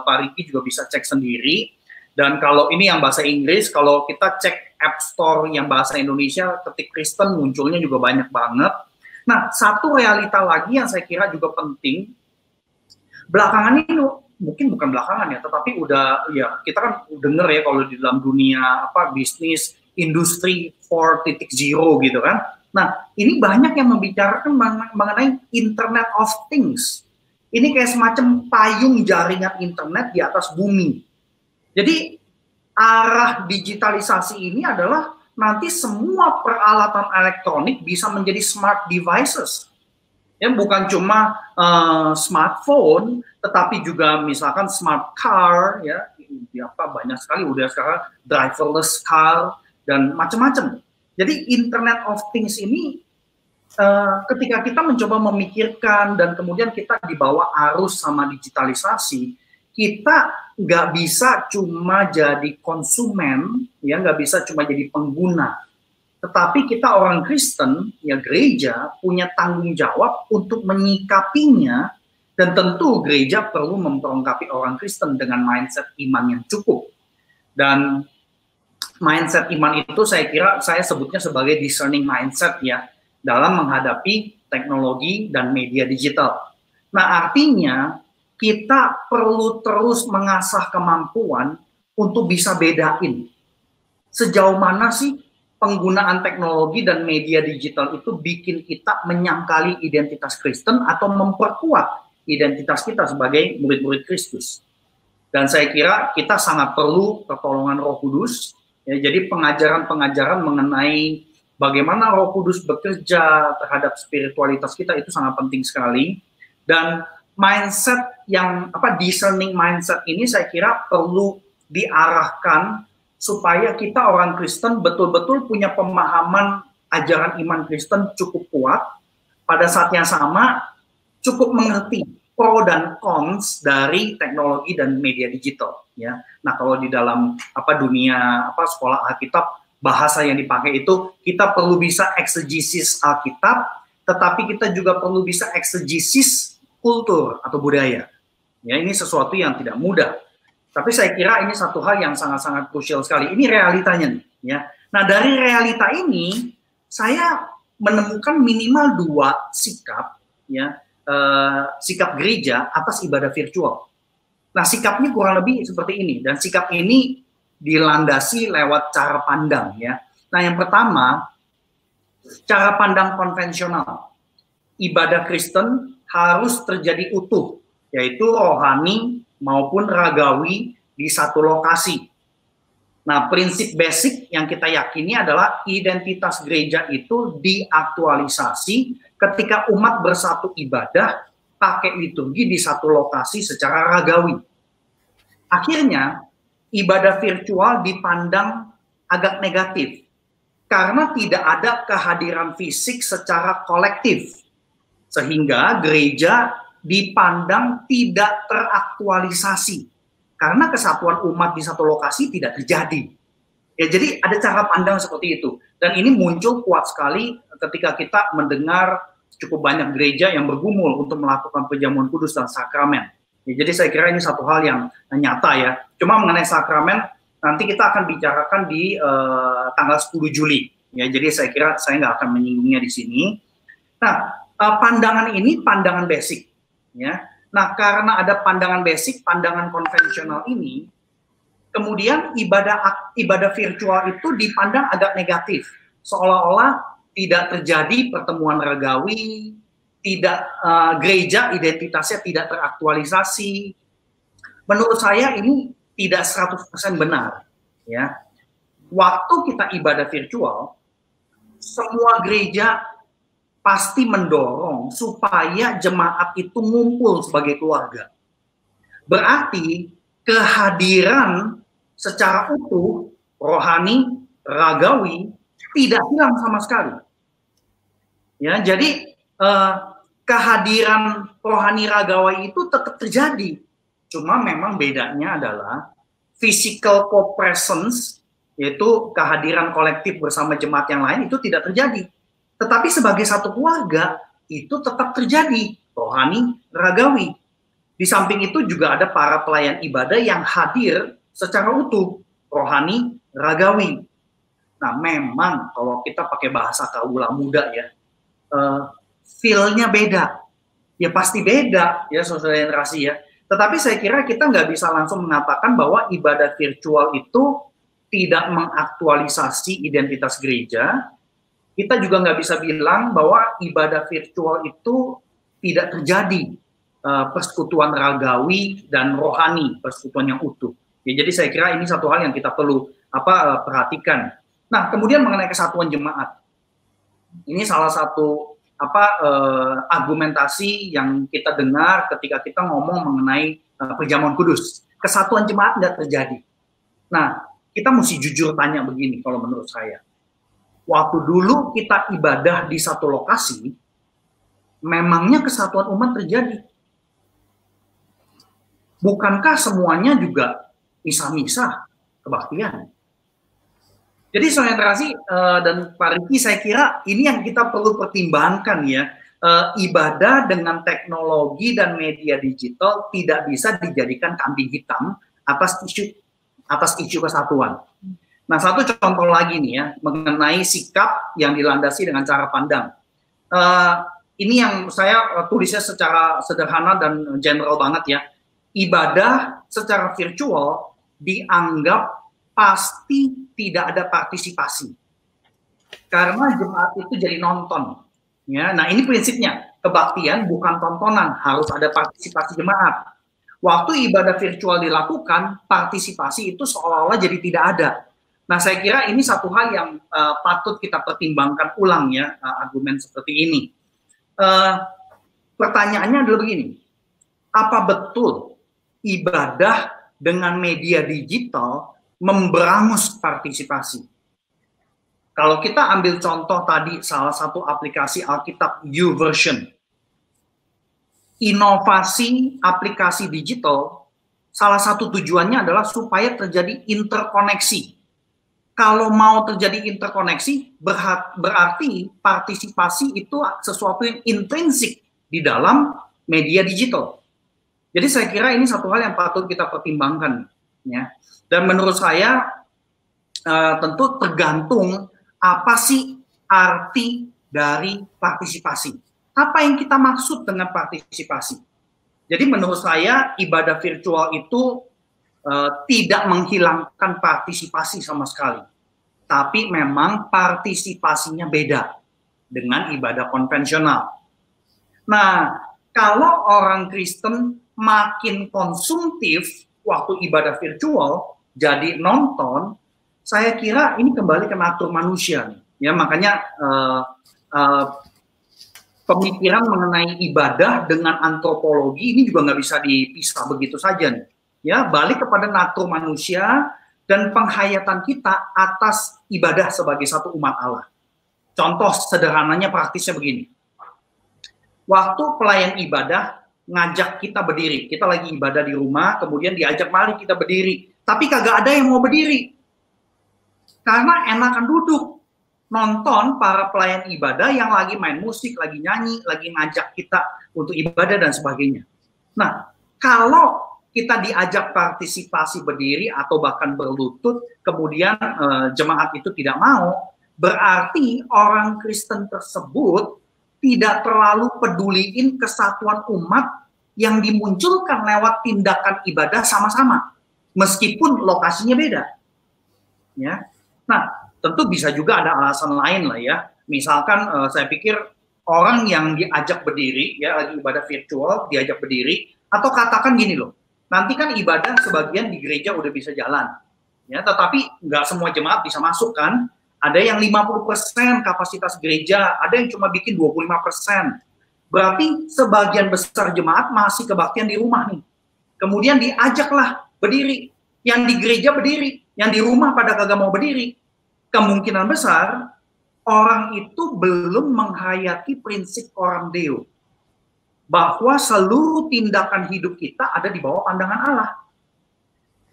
Pak Riki juga bisa cek sendiri. Dan kalau ini yang bahasa Inggris, kalau kita cek App Store yang bahasa Indonesia, ketik Kristen munculnya juga banyak banget. Nah, satu realita lagi yang saya kira juga penting, belakangan ini mungkin bukan belakangan ya, tetapi udah ya kita kan denger ya kalau di dalam dunia bisnis industri 4.0 gitu kan. Nah, ini banyak yang membicarakan mengenai Internet of Things. Ini kayak semacam payung jaringan internet di atas bumi. Jadi arah digitalisasi ini adalah nanti semua peralatan elektronik bisa menjadi smart devices. Ya, bukan cuma smartphone, tetapi juga misalkan smart car, ya banyak sekali udah sekarang driverless car dan macam-macam. Jadi Internet of Things ini ketika kita mencoba memikirkan dan kemudian kita dibawa arus sama digitalisasi, kita nggak bisa cuma jadi konsumen, ya nggak bisa cuma jadi pengguna. Tetapi kita orang Kristen, ya gereja punya tanggung jawab untuk menyikapinya, dan tentu gereja perlu memperlengkapi orang Kristen dengan mindset iman yang cukup. Dan mindset iman itu saya sebutnya sebagai discerning mindset ya, dalam menghadapi teknologi dan media digital. Nah, artinya kita perlu terus mengasah kemampuan untuk bisa bedain sejauh mana sih penggunaan teknologi dan media digital itu bikin kita menyangkali identitas Kristen atau memperkuat identitas kita sebagai murid-murid Kristus. Dan saya kira kita sangat perlu pertolongan Roh Kudus. Ya, jadi pengajaran-pengajaran mengenai bagaimana Roh Kudus bekerja terhadap spiritualitas kita itu sangat penting sekali. Dan mindset yang discerning mindset ini saya kira perlu diarahkan supaya kita orang Kristen betul-betul punya pemahaman ajaran iman Kristen cukup kuat, pada saat yang sama cukup mengerti pro dan cons dari teknologi dan media digital. Ya, nah kalau di dalam dunia sekolah Alkitab, bahasa yang dipakai itu kita perlu bisa eksegesis Alkitab, tetapi kita juga perlu bisa eksegesis kultur atau budaya. Ya, ini sesuatu yang tidak mudah. Tapi saya kira ini satu hal yang sangat-sangat krusial sekali. Ini realitanya nih, ya. Nah, dari realita ini saya menemukan minimal 2 sikap, ya, sikap gereja atas ibadah virtual. Nah, sikapnya kurang lebih seperti ini, dan sikap ini dilandasi lewat cara pandang, ya. Nah, yang pertama, cara pandang konvensional. Ibadah Kristen harus terjadi utuh, yaitu rohani maupun ragawi di satu lokasi. Nah, prinsip basic yang kita yakini adalah identitas gereja itu diaktualisasi ketika umat bersatu ibadah pakai liturgi di satu lokasi secara ragawi. Akhirnya, ibadah virtual dipandang agak negatif karena tidak ada kehadiran fisik secara kolektif, sehingga gereja dipandang tidak teraktualisasi karena kesatuan umat di satu lokasi tidak terjadi. Ya, jadi ada cara pandang seperti itu, dan ini muncul kuat sekali ketika kita mendengar cukup banyak gereja yang bergumul untuk melakukan perjamuan kudus dan sakramen. Ya, jadi saya kira ini satu hal yang nyata ya. Cuma mengenai sakramen nanti kita akan bicarakan di tanggal 10 Juli. Ya, jadi saya kira saya nggak akan menyinggungnya di sini. Nah, pandangan ini pandangan basic. Ya, Nah, karena ada pandangan basic, pandangan konvensional ini, kemudian ibadah virtual itu dipandang agak negatif, seolah-olah tidak terjadi pertemuan ragawi, tidak gereja identitasnya tidak teraktualisasi. Menurut saya ini tidak 100% benar, ya. Waktu kita ibadah virtual, semua gereja pasti mendorong supaya jemaat itu ngumpul sebagai keluarga. Berarti kehadiran secara utuh, rohani, ragawi, tidak hilang sama sekali. Ya, jadi kehadiran rohani ragawi itu tetap terjadi. Cuma memang bedanya adalah physical co-presence, yaitu kehadiran kolektif bersama jemaat yang lain itu tidak terjadi. Tetapi sebagai satu keluarga, itu tetap terjadi, rohani, ragawi. Di samping itu juga ada para pelayan ibadah yang hadir secara utuh, rohani, ragawi. Nah, memang kalau kita pakai bahasa kaula muda ya, feel-nya beda. Ya pasti beda ya, saudara generasi ya. Tetapi saya kira kita nggak bisa langsung mengatakan bahwa ibadah virtual itu tidak mengaktualisasi identitas gereja. Kita juga nggak bisa bilang bahwa ibadah virtual itu tidak terjadi persekutuan ragawi dan rohani, persekutuan yang utuh. Ya, jadi saya kira ini satu hal yang kita perlu perhatikan. Nah, kemudian mengenai kesatuan jemaat, ini salah satu argumentasi yang kita dengar ketika kita ngomong mengenai perjamuan kudus. Kesatuan jemaat nggak terjadi. Nah, kita mesti jujur tanya begini kalau menurut saya. Waktu dulu kita ibadah di satu lokasi, memangnya kesatuan umat terjadi? Bukankah semuanya juga misah-misah kebaktian? Jadi saudara generasi dan Pak Riki, saya kira ini yang kita perlu pertimbangkan ya. Ibadah dengan teknologi dan media digital tidak bisa dijadikan kambing hitam atas isu kesatuan. Nah, satu contoh lagi nih ya, mengenai sikap yang dilandasi dengan cara pandang. Ini yang saya tulisnya secara sederhana dan general banget ya. Ibadah secara virtual dianggap pasti tidak ada partisipasi. Karena jemaat itu jadi nonton. Ya, nah ini prinsipnya, kebaktian bukan tontonan, harus ada partisipasi jemaat. Waktu ibadah virtual dilakukan, partisipasi itu seolah-olah jadi tidak ada. Nah, saya kira ini satu hal yang patut kita pertimbangkan ulang ya, argumen seperti ini. Pertanyaannya adalah begini, apa betul ibadah dengan media digital memberangus partisipasi? Kalau kita ambil contoh tadi, salah satu aplikasi Alkitab YouVersion, inovasi aplikasi digital, salah satu tujuannya adalah supaya terjadi interkoneksi. Kalau mau terjadi interkoneksi, berarti partisipasi itu sesuatu yang intrinsik di dalam media digital. Jadi saya kira ini satu hal yang patut kita pertimbangkan. Ya. Dan menurut saya tentu tergantung apa sih arti dari partisipasi. Apa yang kita maksud dengan partisipasi? Jadi menurut saya ibadah virtual itu tidak menghilangkan partisipasi sama sekali. Tapi memang partisipasinya beda dengan ibadah konvensional. Nah, kalau orang Kristen makin konsumtif waktu ibadah virtual, jadi nonton, saya kira ini kembali ke natur manusia. Ya, makanya pemikiran mengenai ibadah dengan antropologi ini juga nggak bisa dipisah begitu saja nih. Ya, balik kepada natur manusia dan penghayatan kita atas ibadah sebagai satu umat Allah. Contoh sederhananya, praktisnya begini. Waktu pelayan ibadah ngajak kita berdiri, kita lagi ibadah di rumah, kemudian diajak mari kita berdiri, tapi kagak ada yang mau berdiri. Karena enakan duduk, nonton para pelayan ibadah yang lagi main musik, lagi nyanyi, lagi ngajak kita untuk ibadah dan sebagainya. Nah, kalau kita diajak partisipasi berdiri atau bahkan berlutut, kemudian jemaat itu tidak mau, berarti orang Kristen tersebut tidak terlalu peduliin kesatuan umat yang dimunculkan lewat tindakan ibadah sama-sama, meskipun lokasinya beda. Ya, nah tentu bisa juga ada alasan lain lah ya. Misalkan saya pikir orang yang diajak berdiri, ya lagi ibadah virtual, diajak berdiri, atau katakan gini loh, nanti kan ibadah sebagian di gereja udah bisa jalan, ya, tetapi nggak semua jemaat bisa masuk kan. Ada yang 50% kapasitas gereja, ada yang cuma bikin 25%. Berarti sebagian besar jemaat masih kebaktian di rumah nih. Kemudian diajaklah berdiri. Yang di gereja berdiri, yang di rumah pada kagak mau berdiri. Kemungkinan besar orang itu belum menghayati prinsip coram Deo. Bahwa seluruh tindakan hidup kita ada di bawah pandangan Allah.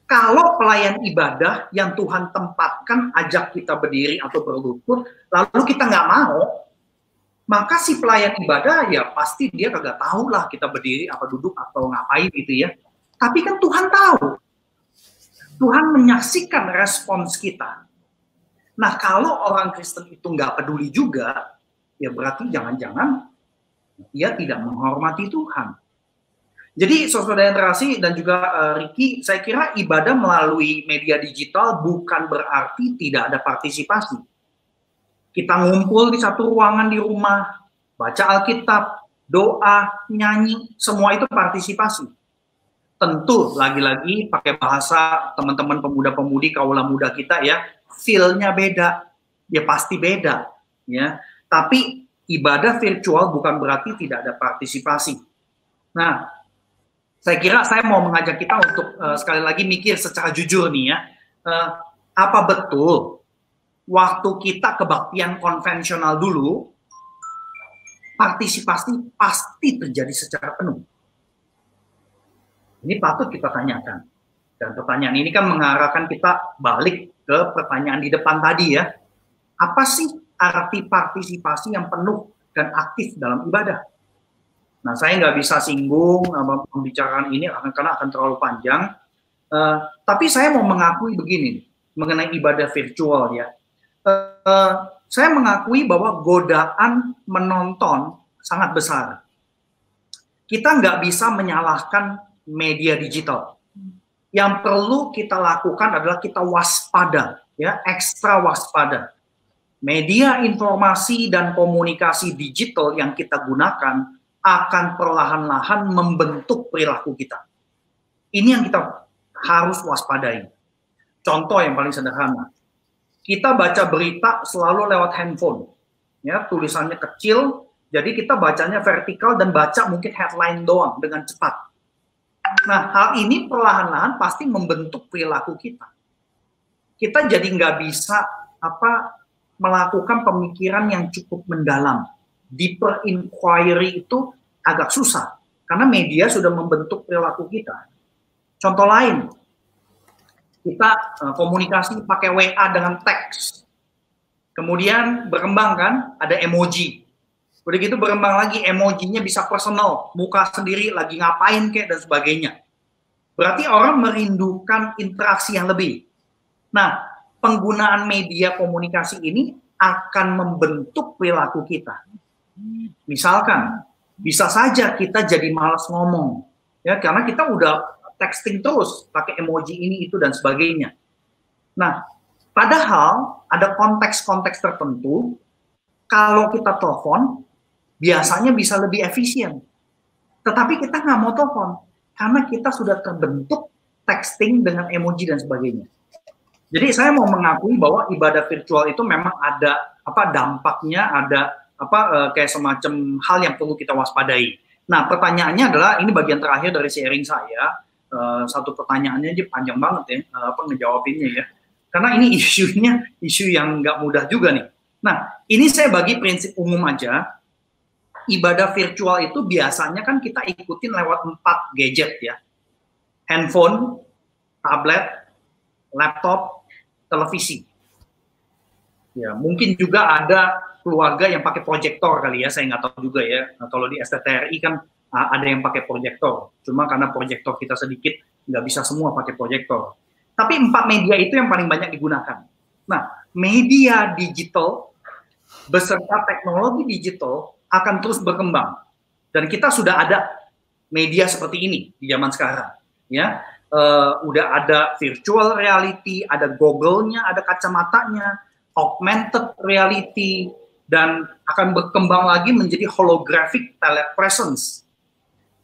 Kalau pelayan ibadah yang Tuhan tempatkan ajak kita berdiri atau berlutut, lalu kita nggak mau, maka si pelayan ibadah ya pasti dia kagak tahu lah kita berdiri apa duduk atau ngapain gitu ya. Tapi kan Tuhan tahu. Tuhan menyaksikan respons kita. Nah kalau orang Kristen itu nggak peduli juga, ya berarti jangan-jangan dia tidak menghormati Tuhan. Jadi saudara Terasi dan juga Ricky, saya kira ibadah melalui media digital bukan berarti tidak ada partisipasi. Kita ngumpul di satu ruangan di rumah, baca Alkitab, doa, nyanyi, semua itu partisipasi. Tentu lagi-lagi pakai bahasa teman-teman pemuda-pemudi kaula muda kita ya, feel-nya beda, ya pasti beda ya. Tapi ibadah virtual bukan berarti tidak ada partisipasi. Nah, saya kira saya mau mengajak kita untuk sekali lagi mikir secara jujur nih ya. Apa betul waktu kita kebaktian konvensional dulu, partisipasi pasti terjadi secara penuh? Ini patut kita tanyakan. Dan pertanyaan ini kan mengarahkan kita balik ke pertanyaan di depan tadi ya. Apa sih arti partisipasi yang penuh dan aktif dalam ibadah? Nah, saya nggak bisa singgung pembicaraan ini karena akan terlalu panjang. Tapi saya mau mengakui begini mengenai ibadah virtual ya. Saya mengakui bahwa godaan menonton sangat besar. Kita nggak bisa menyalahkan media digital. Yang perlu kita lakukan adalah kita waspada, ya, ekstra waspada. Media informasi dan komunikasi digital yang kita gunakan akan perlahan-lahan membentuk perilaku kita. Ini yang kita harus waspadai. Contoh yang paling sederhana. Kita baca berita selalu lewat handphone. Ya, tulisannya kecil, jadi kita bacanya vertikal dan baca mungkin headline doang dengan cepat. Nah, hal ini perlahan-lahan pasti membentuk perilaku kita. Kita jadi nggak bisa melakukan pemikiran yang cukup mendalam. Deeper inquiry itu agak susah karena media sudah membentuk perilaku kita. Contoh lain, kita komunikasi pakai WA dengan teks, kemudian berkembang kan ada emoji, udah gitu berkembang lagi emojinya bisa personal, muka sendiri lagi ngapain kayak dan sebagainya. Berarti orang merindukan interaksi yang lebih. Nah, penggunaan media komunikasi ini akan membentuk perilaku kita. Misalkan, bisa saja kita jadi malas ngomong, ya karena kita udah texting terus, pakai emoji ini, itu, dan sebagainya. Nah, padahal ada konteks-konteks tertentu, kalau kita telepon, biasanya bisa lebih efisien. Tetapi kita nggak mau telepon, karena kita sudah terbentuk texting dengan emoji dan sebagainya. Jadi saya mau mengakui bahwa ibadah virtual itu memang ada dampaknya, ada kayak semacam hal yang perlu kita waspadai. Nah, pertanyaannya adalah, ini bagian terakhir dari sharing saya. Satu pertanyaannya aja panjang banget ya, ngejawabinnya ya. Karena ini isu yang nggak mudah juga nih. Nah, ini saya bagi prinsip umum aja. Ibadah virtual itu biasanya kan kita ikutin lewat 4 gadget ya. Handphone, tablet, laptop, televisi. Ya, mungkin juga ada keluarga yang pakai proyektor kali ya, saya nggak tahu juga ya. Nah, kalau di STTRI kan ada yang pakai proyektor, cuma karena proyektor kita sedikit, nggak bisa semua pakai proyektor. Tapi 4 media itu yang paling banyak digunakan. Nah, media digital beserta teknologi digital akan terus berkembang. Dan kita sudah ada media seperti ini di zaman sekarang, ya. Udah ada virtual reality, ada goggle-nya, ada kacamatanya, augmented reality, dan akan berkembang lagi menjadi holographic telepresence.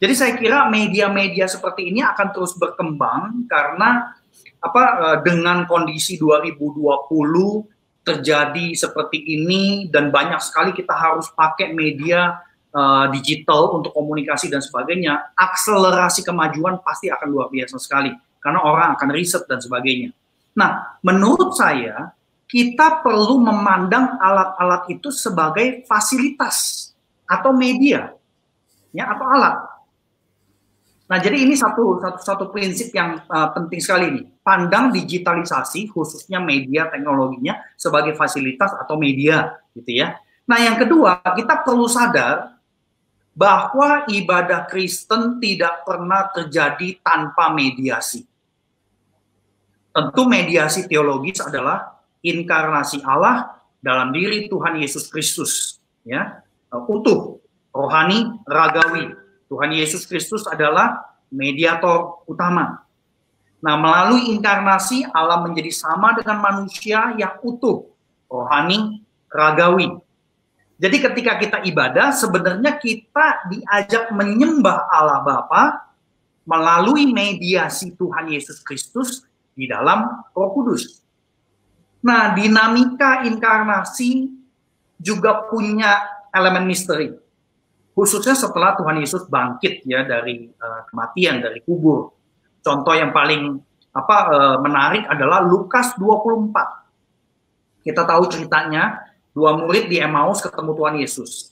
Jadi saya kira media-media seperti ini akan terus berkembang karena dengan kondisi 2020 terjadi seperti ini dan banyak sekali kita harus pakai media digital untuk komunikasi dan sebagainya, akselerasi kemajuan pasti akan luar biasa sekali karena orang akan riset dan sebagainya. Nah, menurut saya kita perlu memandang alat-alat itu sebagai fasilitas atau media, ya, atau alat. Nah, jadi ini satu prinsip yang penting sekali nih. Pandang digitalisasi, khususnya media teknologinya sebagai fasilitas atau media, gitu ya. Nah, yang kedua, kita perlu sadar bahwa ibadah Kristen tidak pernah terjadi tanpa mediasi. Tentu mediasi teologis adalah inkarnasi Allah dalam diri Tuhan Yesus Kristus, ya, utuh, rohani, ragawi. Tuhan Yesus Kristus adalah mediator utama. Nah, melalui inkarnasi Allah menjadi sama dengan manusia yang utuh, rohani, ragawi. Jadi ketika kita ibadah, sebenarnya kita diajak menyembah Allah Bapa melalui mediasi Tuhan Yesus Kristus di dalam Roh Kudus. Nah, dinamika inkarnasi juga punya elemen misteri. Khususnya setelah Tuhan Yesus bangkit ya dari kematian, dari kubur. Contoh yang paling menarik adalah Lukas 24. Kita tahu ceritanya, dua murid di Emmaus ketemu Tuhan Yesus.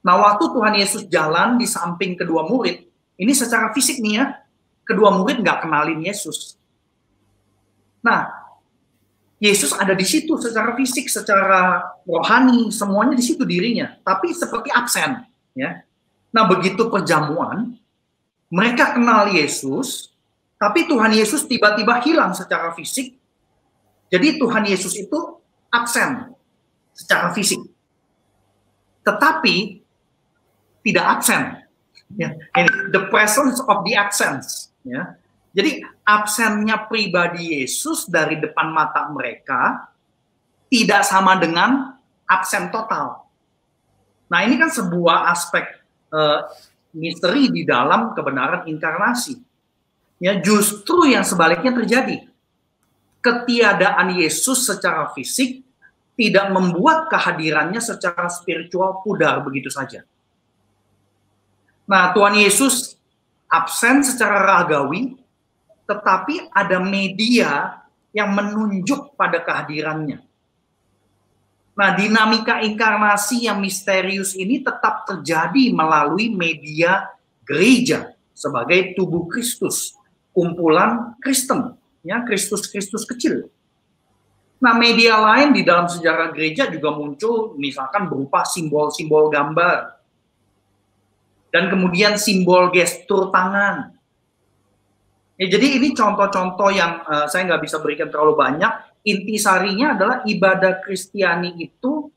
Nah, waktu Tuhan Yesus jalan di samping kedua murid, ini secara fisik nih ya, kedua murid nggak kenalin Yesus. Nah, Yesus ada di situ secara fisik, secara rohani, semuanya di situ dirinya, tapi seperti absen, ya. Nah, begitu perjamuan, mereka kenal Yesus, tapi Tuhan Yesus tiba-tiba hilang secara fisik. Jadi Tuhan Yesus itu absen secara fisik, tetapi tidak absen. Ya, ini the presence of the absence. Ya. Jadi absennya pribadi Yesus dari depan mata mereka tidak sama dengan absen total. Nah, ini kan sebuah aspek misteri di dalam kebenaran inkarnasi. Ya, justru yang sebaliknya terjadi. Ketiadaan Yesus secara fisik tidak membuat kehadirannya secara spiritual pudar begitu saja. Nah, Tuhan Yesus absen secara ragawi, tetapi ada media yang menunjuk pada kehadirannya. Nah, dinamika inkarnasi yang misterius ini tetap terjadi melalui media gereja sebagai tubuh Kristus, kumpulan Kristen, ya, Kristus-Kristus kecil. Nah, media lain di dalam sejarah gereja juga muncul, misalkan berupa simbol-simbol gambar, dan kemudian simbol gestur tangan. Ya, jadi ini contoh-contoh yang saya nggak bisa berikan terlalu banyak. Intisarinya adalah ibadah Kristiani itu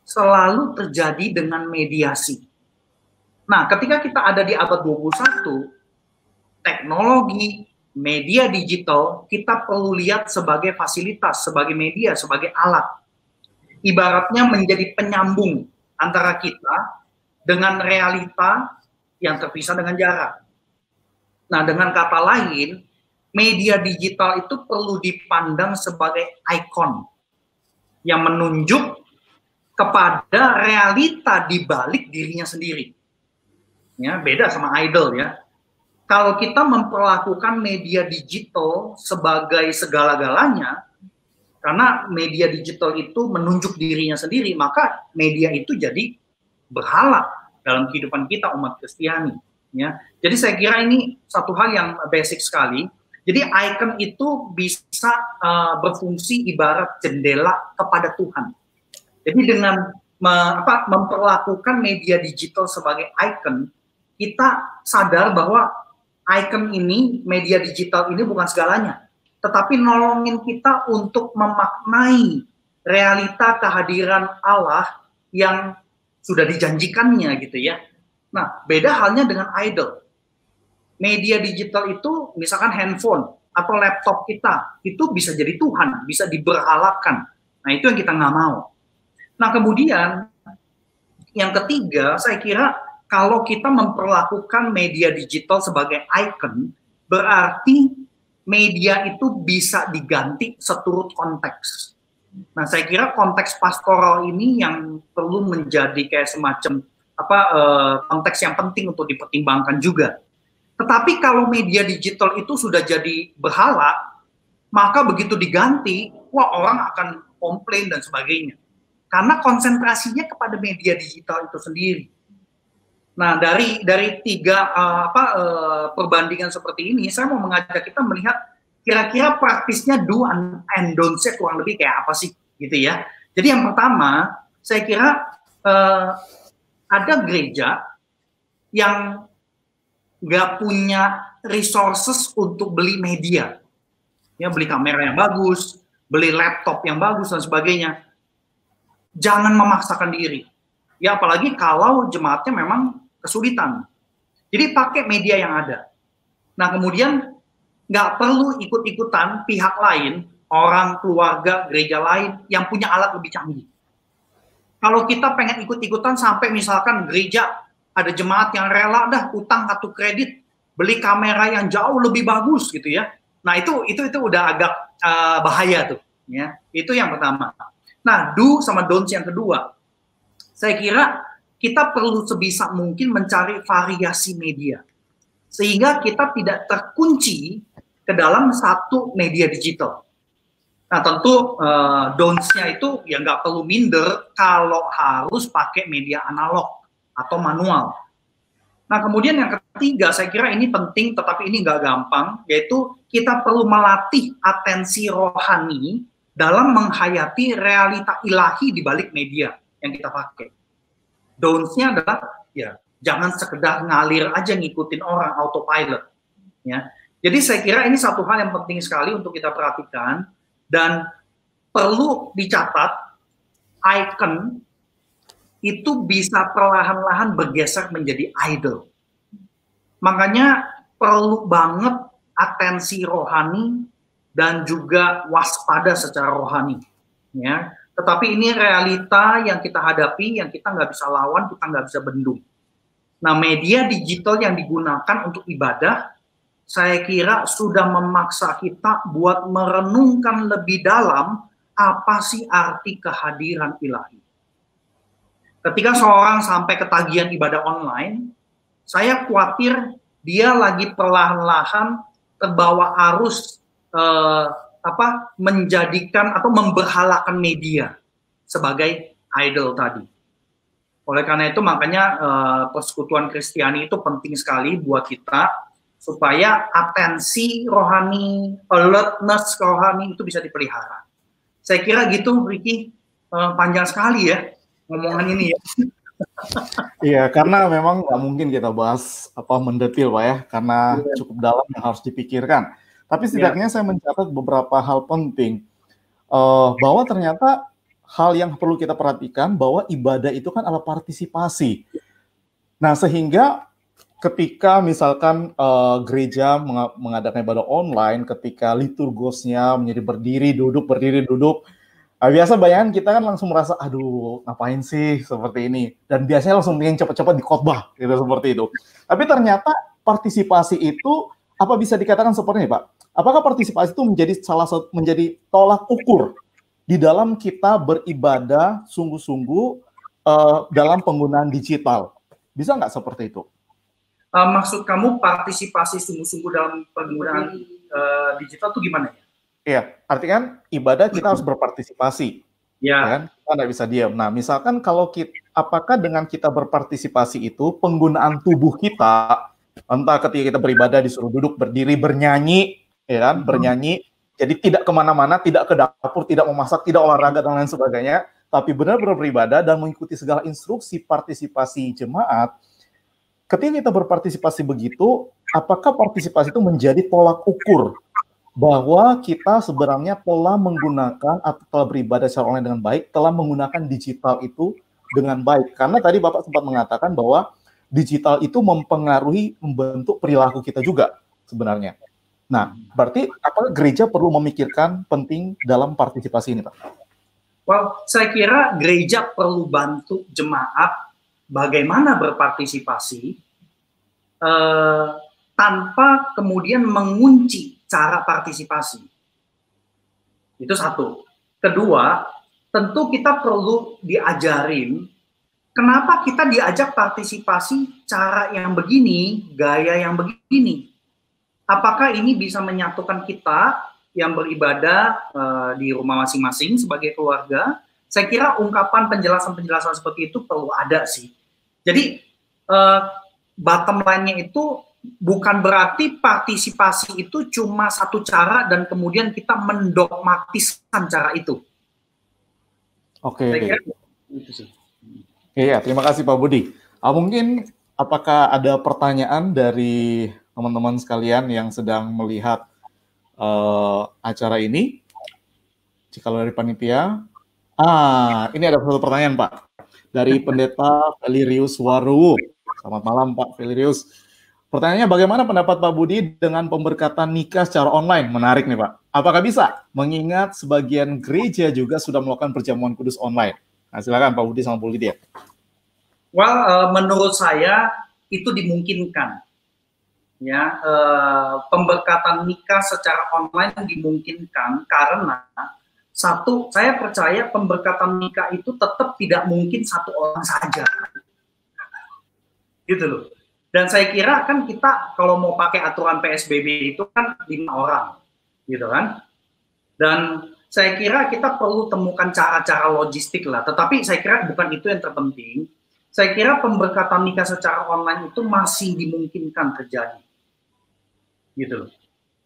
selalu terjadi dengan mediasi. Nah, ketika kita ada di abad 21, teknologi, media digital, kita perlu lihat sebagai fasilitas, sebagai media, sebagai alat. Ibaratnya menjadi penyambung antara kita dengan realita yang terpisah dengan jarak. Nah, dengan kata lain, media digital itu perlu dipandang sebagai ikon yang menunjuk kepada realita di balik dirinya sendiri. Ya, beda sama idol ya. Kalau kita memperlakukan media digital sebagai segala-galanya, karena media digital itu menunjuk dirinya sendiri, maka media itu jadi berhala dalam kehidupan kita umat Kristiani. Ya, jadi saya kira ini satu hal yang basic sekali. Jadi icon itu bisa berfungsi ibarat jendela kepada Tuhan. Jadi dengan memperlakukan media digital sebagai icon, kita sadar bahwa icon ini, media digital ini bukan segalanya, tetapi nolongin kita untuk memaknai realita kehadiran Allah yang sudah dijanjikannya gitu ya. Nah, beda halnya dengan idol. media digital itu misalkan handphone atau laptop kita, itu bisa jadi Tuhan, bisa diberhalakan. Nah, itu yang kita nggak mau. Nah, kemudian yang ketiga, saya kira kalau kita memperlakukan media digital sebagai icon, berarti media itu bisa diganti seturut konteks. Nah, saya kira konteks pastoral ini yang perlu menjadi kayak semacam konteks yang penting untuk dipertimbangkan juga. Tetapi kalau media digital itu sudah jadi berhala, maka begitu diganti, wah orang akan komplain dan sebagainya. Karena konsentrasinya kepada media digital itu sendiri. Nah, dari tiga perbandingan seperti ini, saya mau mengajak kita melihat kira-kira praktisnya do and don't-nya kurang lebih kayak apa sih, gitu ya. Jadi yang pertama, saya kira ada gereja yang nggak punya resources untuk beli media, ya beli kamera yang bagus, beli laptop yang bagus dan sebagainya. Jangan memaksakan diri, ya apalagi kalau jemaatnya memang kesulitan. Jadi pakai media yang ada. Nah kemudian nggak perlu ikut-ikutan pihak lain, orang, keluarga, gereja lain yang punya alat lebih canggih. Kalau kita pengen ikut-ikutan sampai misalkan gereja ada jemaat yang rela dah utang kartu kredit, beli kamera yang jauh lebih bagus gitu ya. Nah itu udah agak bahaya tuh, ya. Itu yang pertama. Nah do sama don't yang kedua, saya kira kita perlu sebisa mungkin mencari variasi media sehingga kita tidak terkunci ke dalam satu media digital. Nah tentu don'ts-nya itu ya nggak perlu minder kalau harus pakai media analog atau manual. Nah kemudian yang ketiga, saya kira ini penting tetapi ini nggak gampang, yaitu kita perlu melatih atensi rohani dalam menghayati realita ilahi di balik media yang kita pakai. Don'ts-nya adalah ya jangan sekedar ngalir aja ngikutin orang autopilot. Ya, jadi saya kira ini satu hal yang penting sekali untuk kita perhatikan dan perlu dicatat, icon itu bisa perlahan-lahan bergeser menjadi idol. Makanya perlu banget atensi rohani dan juga waspada secara rohani. Ya, tetapi ini realita yang kita hadapi, yang kita nggak bisa lawan, kita nggak bisa bendung. Nah, media digital yang digunakan untuk ibadah, saya kira sudah memaksa kita buat merenungkan lebih dalam apa sih arti kehadiran ilahi. Ketika seorang sampai ketagihan ibadah online, saya khawatir dia lagi perlahan-lahan terbawa arus menjadikan atau memberhalakan media sebagai idol tadi. Oleh karena itu makanya persekutuan Kristiani itu penting sekali buat kita supaya atensi rohani, alertness rohani itu bisa dipelihara. Saya kira gitu, Ricky, panjang sekali ya ngomongan ini ya. Iya, karena memang nggak mungkin kita bahas mendetil Pak ya, karena cukup dalam yang harus dipikirkan. Tapi setidaknya saya mencatat beberapa hal penting bahwa ternyata hal yang perlu kita perhatikan bahwa ibadah itu kan adalah partisipasi. Nah, sehingga ketika misalkan gereja mengadakan ibadah online, ketika liturgosnya menjadi berdiri duduk, biasa bayangan kita kan langsung merasa, aduh ngapain sih seperti ini, dan biasanya langsung ingin cepat-cepat dikhotbah gitu seperti itu. Tapi ternyata partisipasi itu apa bisa dikatakan seperti ini Pak? Apakah partisipasi itu menjadi tolak ukur di dalam kita beribadah sungguh-sungguh dalam penggunaan digital? Bisa nggak seperti itu? Maksud kamu partisipasi sungguh-sungguh dalam penggunaan digital itu gimana ya? Iya, artinya kan ibadah kita harus berpartisipasi. Ya. Kan? Kita nggak bisa diam. Nah, misalkan kalau apakah dengan kita berpartisipasi itu penggunaan tubuh kita, entah ketika kita beribadah disuruh duduk, berdiri, bernyanyi, ya kan, bernyanyi, jadi tidak kemana-mana, tidak ke dapur, tidak memasak, tidak olahraga dan lain sebagainya, tapi benar-benar beribadah dan mengikuti segala instruksi partisipasi jemaat. Ketika kita berpartisipasi begitu, apakah partisipasi itu menjadi tolak ukur bahwa kita sebenarnya telah menggunakan atau telah beribadah secara online dengan baik, telah menggunakan digital itu dengan baik? Karena tadi Bapak sempat mengatakan bahwa digital itu membentuk perilaku kita juga sebenarnya. Nah, berarti apakah gereja perlu memikirkan penting dalam partisipasi ini, Pak? Well, saya kira gereja perlu bantu jemaat bagaimana berpartisipasi tanpa kemudian mengunci cara partisipasi. Itu satu. Kedua, tentu kita perlu diajarin kenapa kita diajak partisipasi cara yang begini, gaya yang begini. Apakah ini bisa menyatukan kita yang beribadah di rumah masing-masing sebagai keluarga? Saya kira ungkapan penjelasan-penjelasan seperti itu perlu ada sih. Jadi bottom line-nya itu bukan berarti partisipasi itu cuma satu cara dan kemudian kita mendogmatiskan cara itu. Oke. Saya kira itu sih. Iya, terima kasih Pak Budi. Mungkin apakah ada pertanyaan dari teman-teman sekalian yang sedang melihat acara ini? Jika dari panitia, ini ada satu pertanyaan Pak dari Pendeta Valerius Waruwu. Selamat malam Pak Valerius. Pertanyaannya, bagaimana pendapat Pak Budi dengan pemberkatan nikah secara online? Menarik nih Pak. Apakah bisa? Mengingat sebagian gereja juga sudah melakukan perjamuan kudus online. Nah, silakan Pak Budi sama Bu Lydia. Well, menurut saya itu dimungkinkan. Ya, pemberkatan nikah secara online dimungkinkan karena satu, saya percaya pemberkatan nikah itu tetap tidak mungkin satu orang saja, gitu loh. Dan saya kira kan kita kalau mau pakai aturan PSBB itu kan 5 orang, gitu kan. Dan saya kira kita perlu temukan cara-cara logistik lah. Tetapi saya kira bukan itu yang terpenting. Saya kira pemberkatan nikah secara online itu masih dimungkinkan terjadi. Gitu.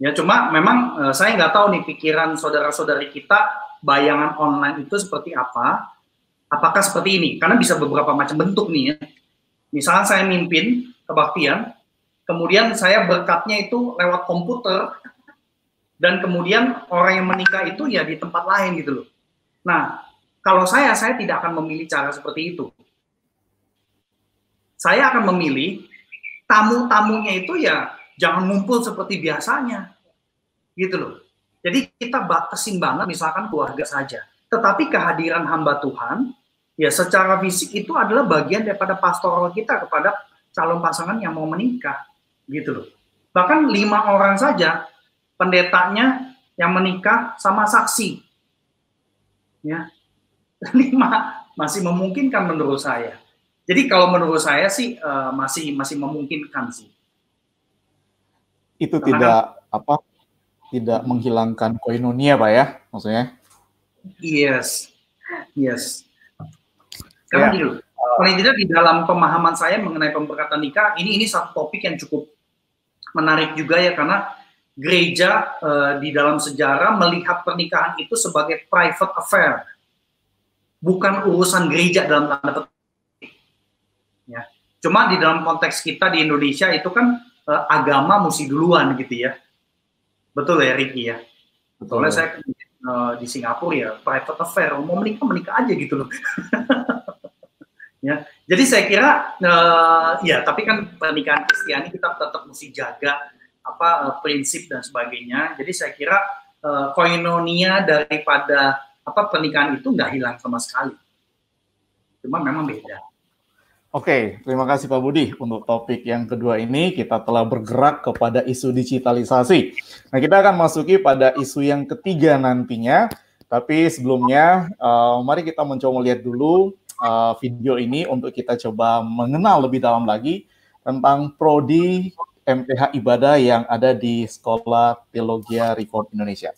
Ya cuma memang saya nggak tahu nih pikiran saudara-saudari kita bayangan online itu seperti apa. Apakah seperti ini? Karena bisa beberapa macam bentuk nih ya. Misalnya saya mimpin kebaktian, kemudian saya berkatnya itu lewat komputer, dan kemudian orang yang menikah itu ya di tempat lain gitu loh. Nah, kalau saya tidak akan memilih cara seperti itu. Saya akan memilih tamu-tamunya itu ya jangan ngumpul seperti biasanya, gitu loh. Jadi kita batasin banget misalkan keluarga saja. Tetapi kehadiran hamba Tuhan, ya secara fisik itu adalah bagian daripada pastoral kita kepada calon pasangan yang mau menikah, gitu loh. Bahkan 5 orang saja, pendetanya yang menikah sama saksi, ya 5 masih memungkinkan menurut saya. Jadi kalau menurut saya sih masih memungkinkan sih. Itu karena tidak menghilangkan koinonia Pak ya, maksudnya? Yes. Karena gitu, paling tidak di dalam pemahaman saya mengenai pemberkatan nikah, ini satu topik yang cukup menarik juga ya, karena gereja di dalam sejarah melihat pernikahan itu sebagai private affair, bukan urusan gereja dalam tanda petik. Ya. Cuma di dalam konteks kita di Indonesia itu kan agama mesti duluan gitu ya. Betul ya Ricky ya? Soalnya saya di Singapura ya, private affair, mau menikah aja gitu loh. Ya, jadi saya kira ya, tapi kan pernikahan Kristiani kita tetap mesti jaga prinsip dan sebagainya. Jadi saya kira koinonia daripada pernikahan itu nggak hilang sama sekali. Cuma memang beda. Oke, terima kasih Pak Budi. Untuk topik yang kedua ini kita telah bergerak kepada isu digitalisasi. Nah, kita akan masuki pada isu yang ketiga nantinya. Tapi sebelumnya, mari kita mencoba melihat dulu video ini untuk kita coba mengenal lebih dalam lagi tentang prodi MTH Ibadah yang ada di Sekolah Teologia Reform Indonesia.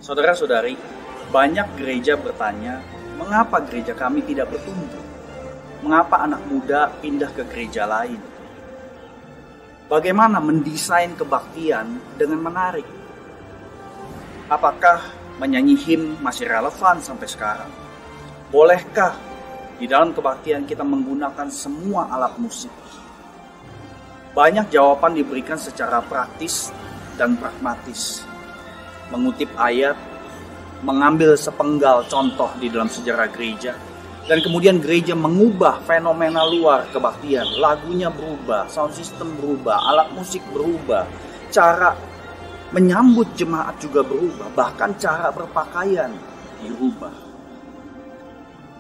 Saudara-saudari, banyak gereja bertanya, mengapa gereja kami tidak bertumbuh? Mengapa anak muda pindah ke gereja lain? Bagaimana mendesain kebaktian dengan menarik? Apakah menyanyi himn masih relevan sampai sekarang? Bolehkah di dalam kebaktian kita menggunakan semua alat musik? Banyak jawaban diberikan secara praktis dan pragmatis. Mengutip ayat, mengambil sepenggal contoh di dalam sejarah gereja. Dan kemudian gereja mengubah fenomena luar kebaktian. Lagunya berubah, sound system berubah, alat musik berubah, cara menyambut jemaat juga berubah, bahkan cara berpakaian dirubah.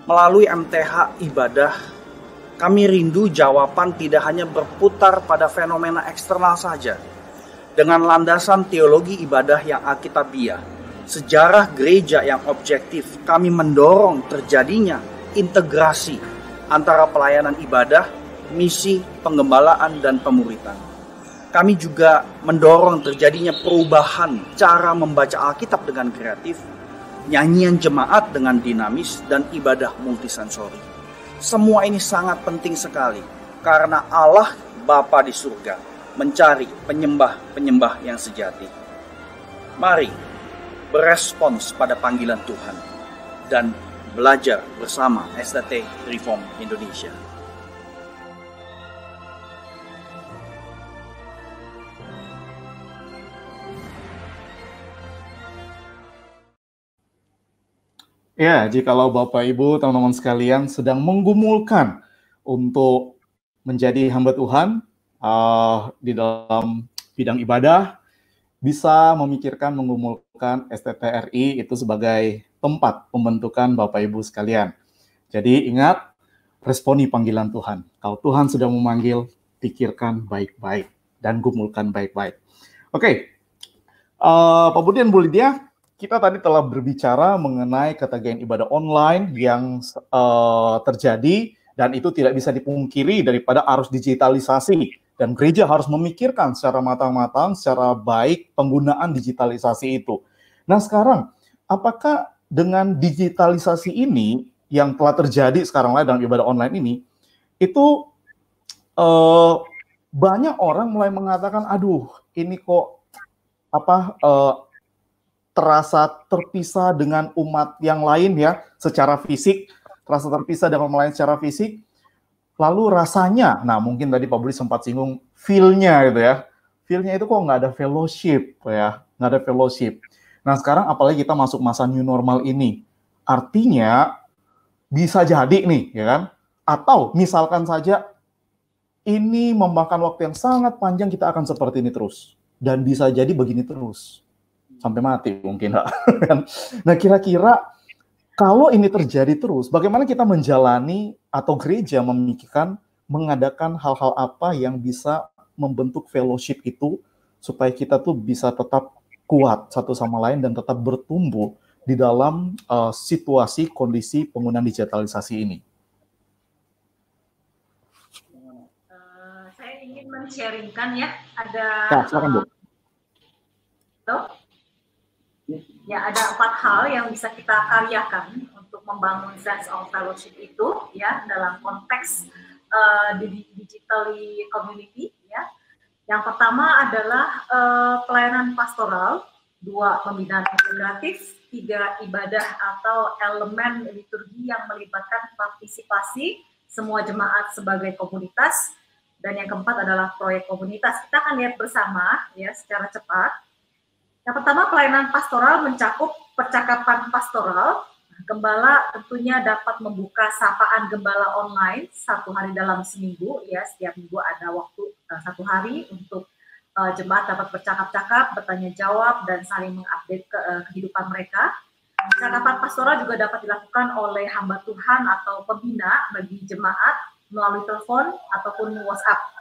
Melalui MTH ibadah, kami rindu jawaban tidak hanya berputar pada fenomena eksternal saja. Dengan landasan teologi ibadah yang alkitabiah, sejarah gereja yang objektif, kami mendorong terjadinya integrasi antara pelayanan ibadah, misi, penggembalaan, dan pemuritan. Kami juga mendorong terjadinya perubahan cara membaca Alkitab dengan kreatif, nyanyian jemaat dengan dinamis, dan ibadah multisensori. Semua ini sangat penting sekali karena Allah Bapa di surga mencari penyembah-penyembah yang sejati. Mari berespons pada panggilan Tuhan dan belajar bersama SDT Reform Indonesia. Ya, jikalau Bapak Ibu, teman-teman sekalian sedang menggumulkan untuk menjadi hamba Tuhan di dalam bidang ibadah, bisa memikirkan menggumulkan STTRI itu sebagai tempat pembentukan Bapak Ibu sekalian. Jadi ingat, responi panggilan Tuhan. Kalau Tuhan sudah memanggil, pikirkan baik-baik dan gumulkan baik-baik. Oke, Pak Budi dan Bu Lydia, kita tadi telah berbicara mengenai ketagihan ibadah online yang terjadi, dan itu tidak bisa dipungkiri daripada arus digitalisasi. Dan gereja harus memikirkan secara matang-matang, secara baik penggunaan digitalisasi itu. Nah sekarang, apakah dengan digitalisasi ini yang telah terjadi sekarang dalam ibadah online ini, itu banyak orang mulai mengatakan, aduh ini kok terasa terpisah dengan umat yang lain ya, secara fisik, terasa terpisah dengan orang lain secara fisik. Lalu rasanya, nah mungkin tadi Pak Budi sempat singgung feel-nya gitu ya, feel-nya itu kok nggak ada fellowship ya, nggak ada fellowship. Nah sekarang apalagi kita masuk masa new normal ini, artinya bisa jadi nih ya kan, atau misalkan saja ini memakan waktu yang sangat panjang, kita akan seperti ini terus, dan bisa jadi begini terus sampai mati mungkin. Nah kira-kira kalau ini terjadi terus, bagaimana kita menjalani atau gereja memikirkan mengadakan hal-hal apa yang bisa membentuk fellowship itu supaya kita tuh bisa tetap kuat satu sama lain dan tetap bertumbuh di dalam situasi kondisi penggunaan digitalisasi ini. Saya ingin men-sharingkan ya, ada silakan, Bu. Ya, ada 4 hal yang bisa kita karyakan untuk membangun sense of fellowship itu ya dalam konteks di digital community ya. Yang pertama adalah pelayanan pastoral, 2 pembinaan integratif, 3 ibadah atau elemen liturgi yang melibatkan partisipasi semua jemaat sebagai komunitas, dan yang keempat adalah proyek komunitas. Kita akan lihat bersama ya secara cepat. Yang pertama, pelayanan pastoral mencakup percakapan pastoral. Gembala tentunya dapat membuka sapaan gembala online 1 hari dalam seminggu ya, setiap minggu ada waktu 1 hari untuk jemaat dapat bercakap-cakap, bertanya jawab, dan saling mengupdate kehidupan mereka. Percakapan pastoral juga dapat dilakukan oleh hamba Tuhan atau pembina bagi jemaat melalui telepon ataupun WhatsApp.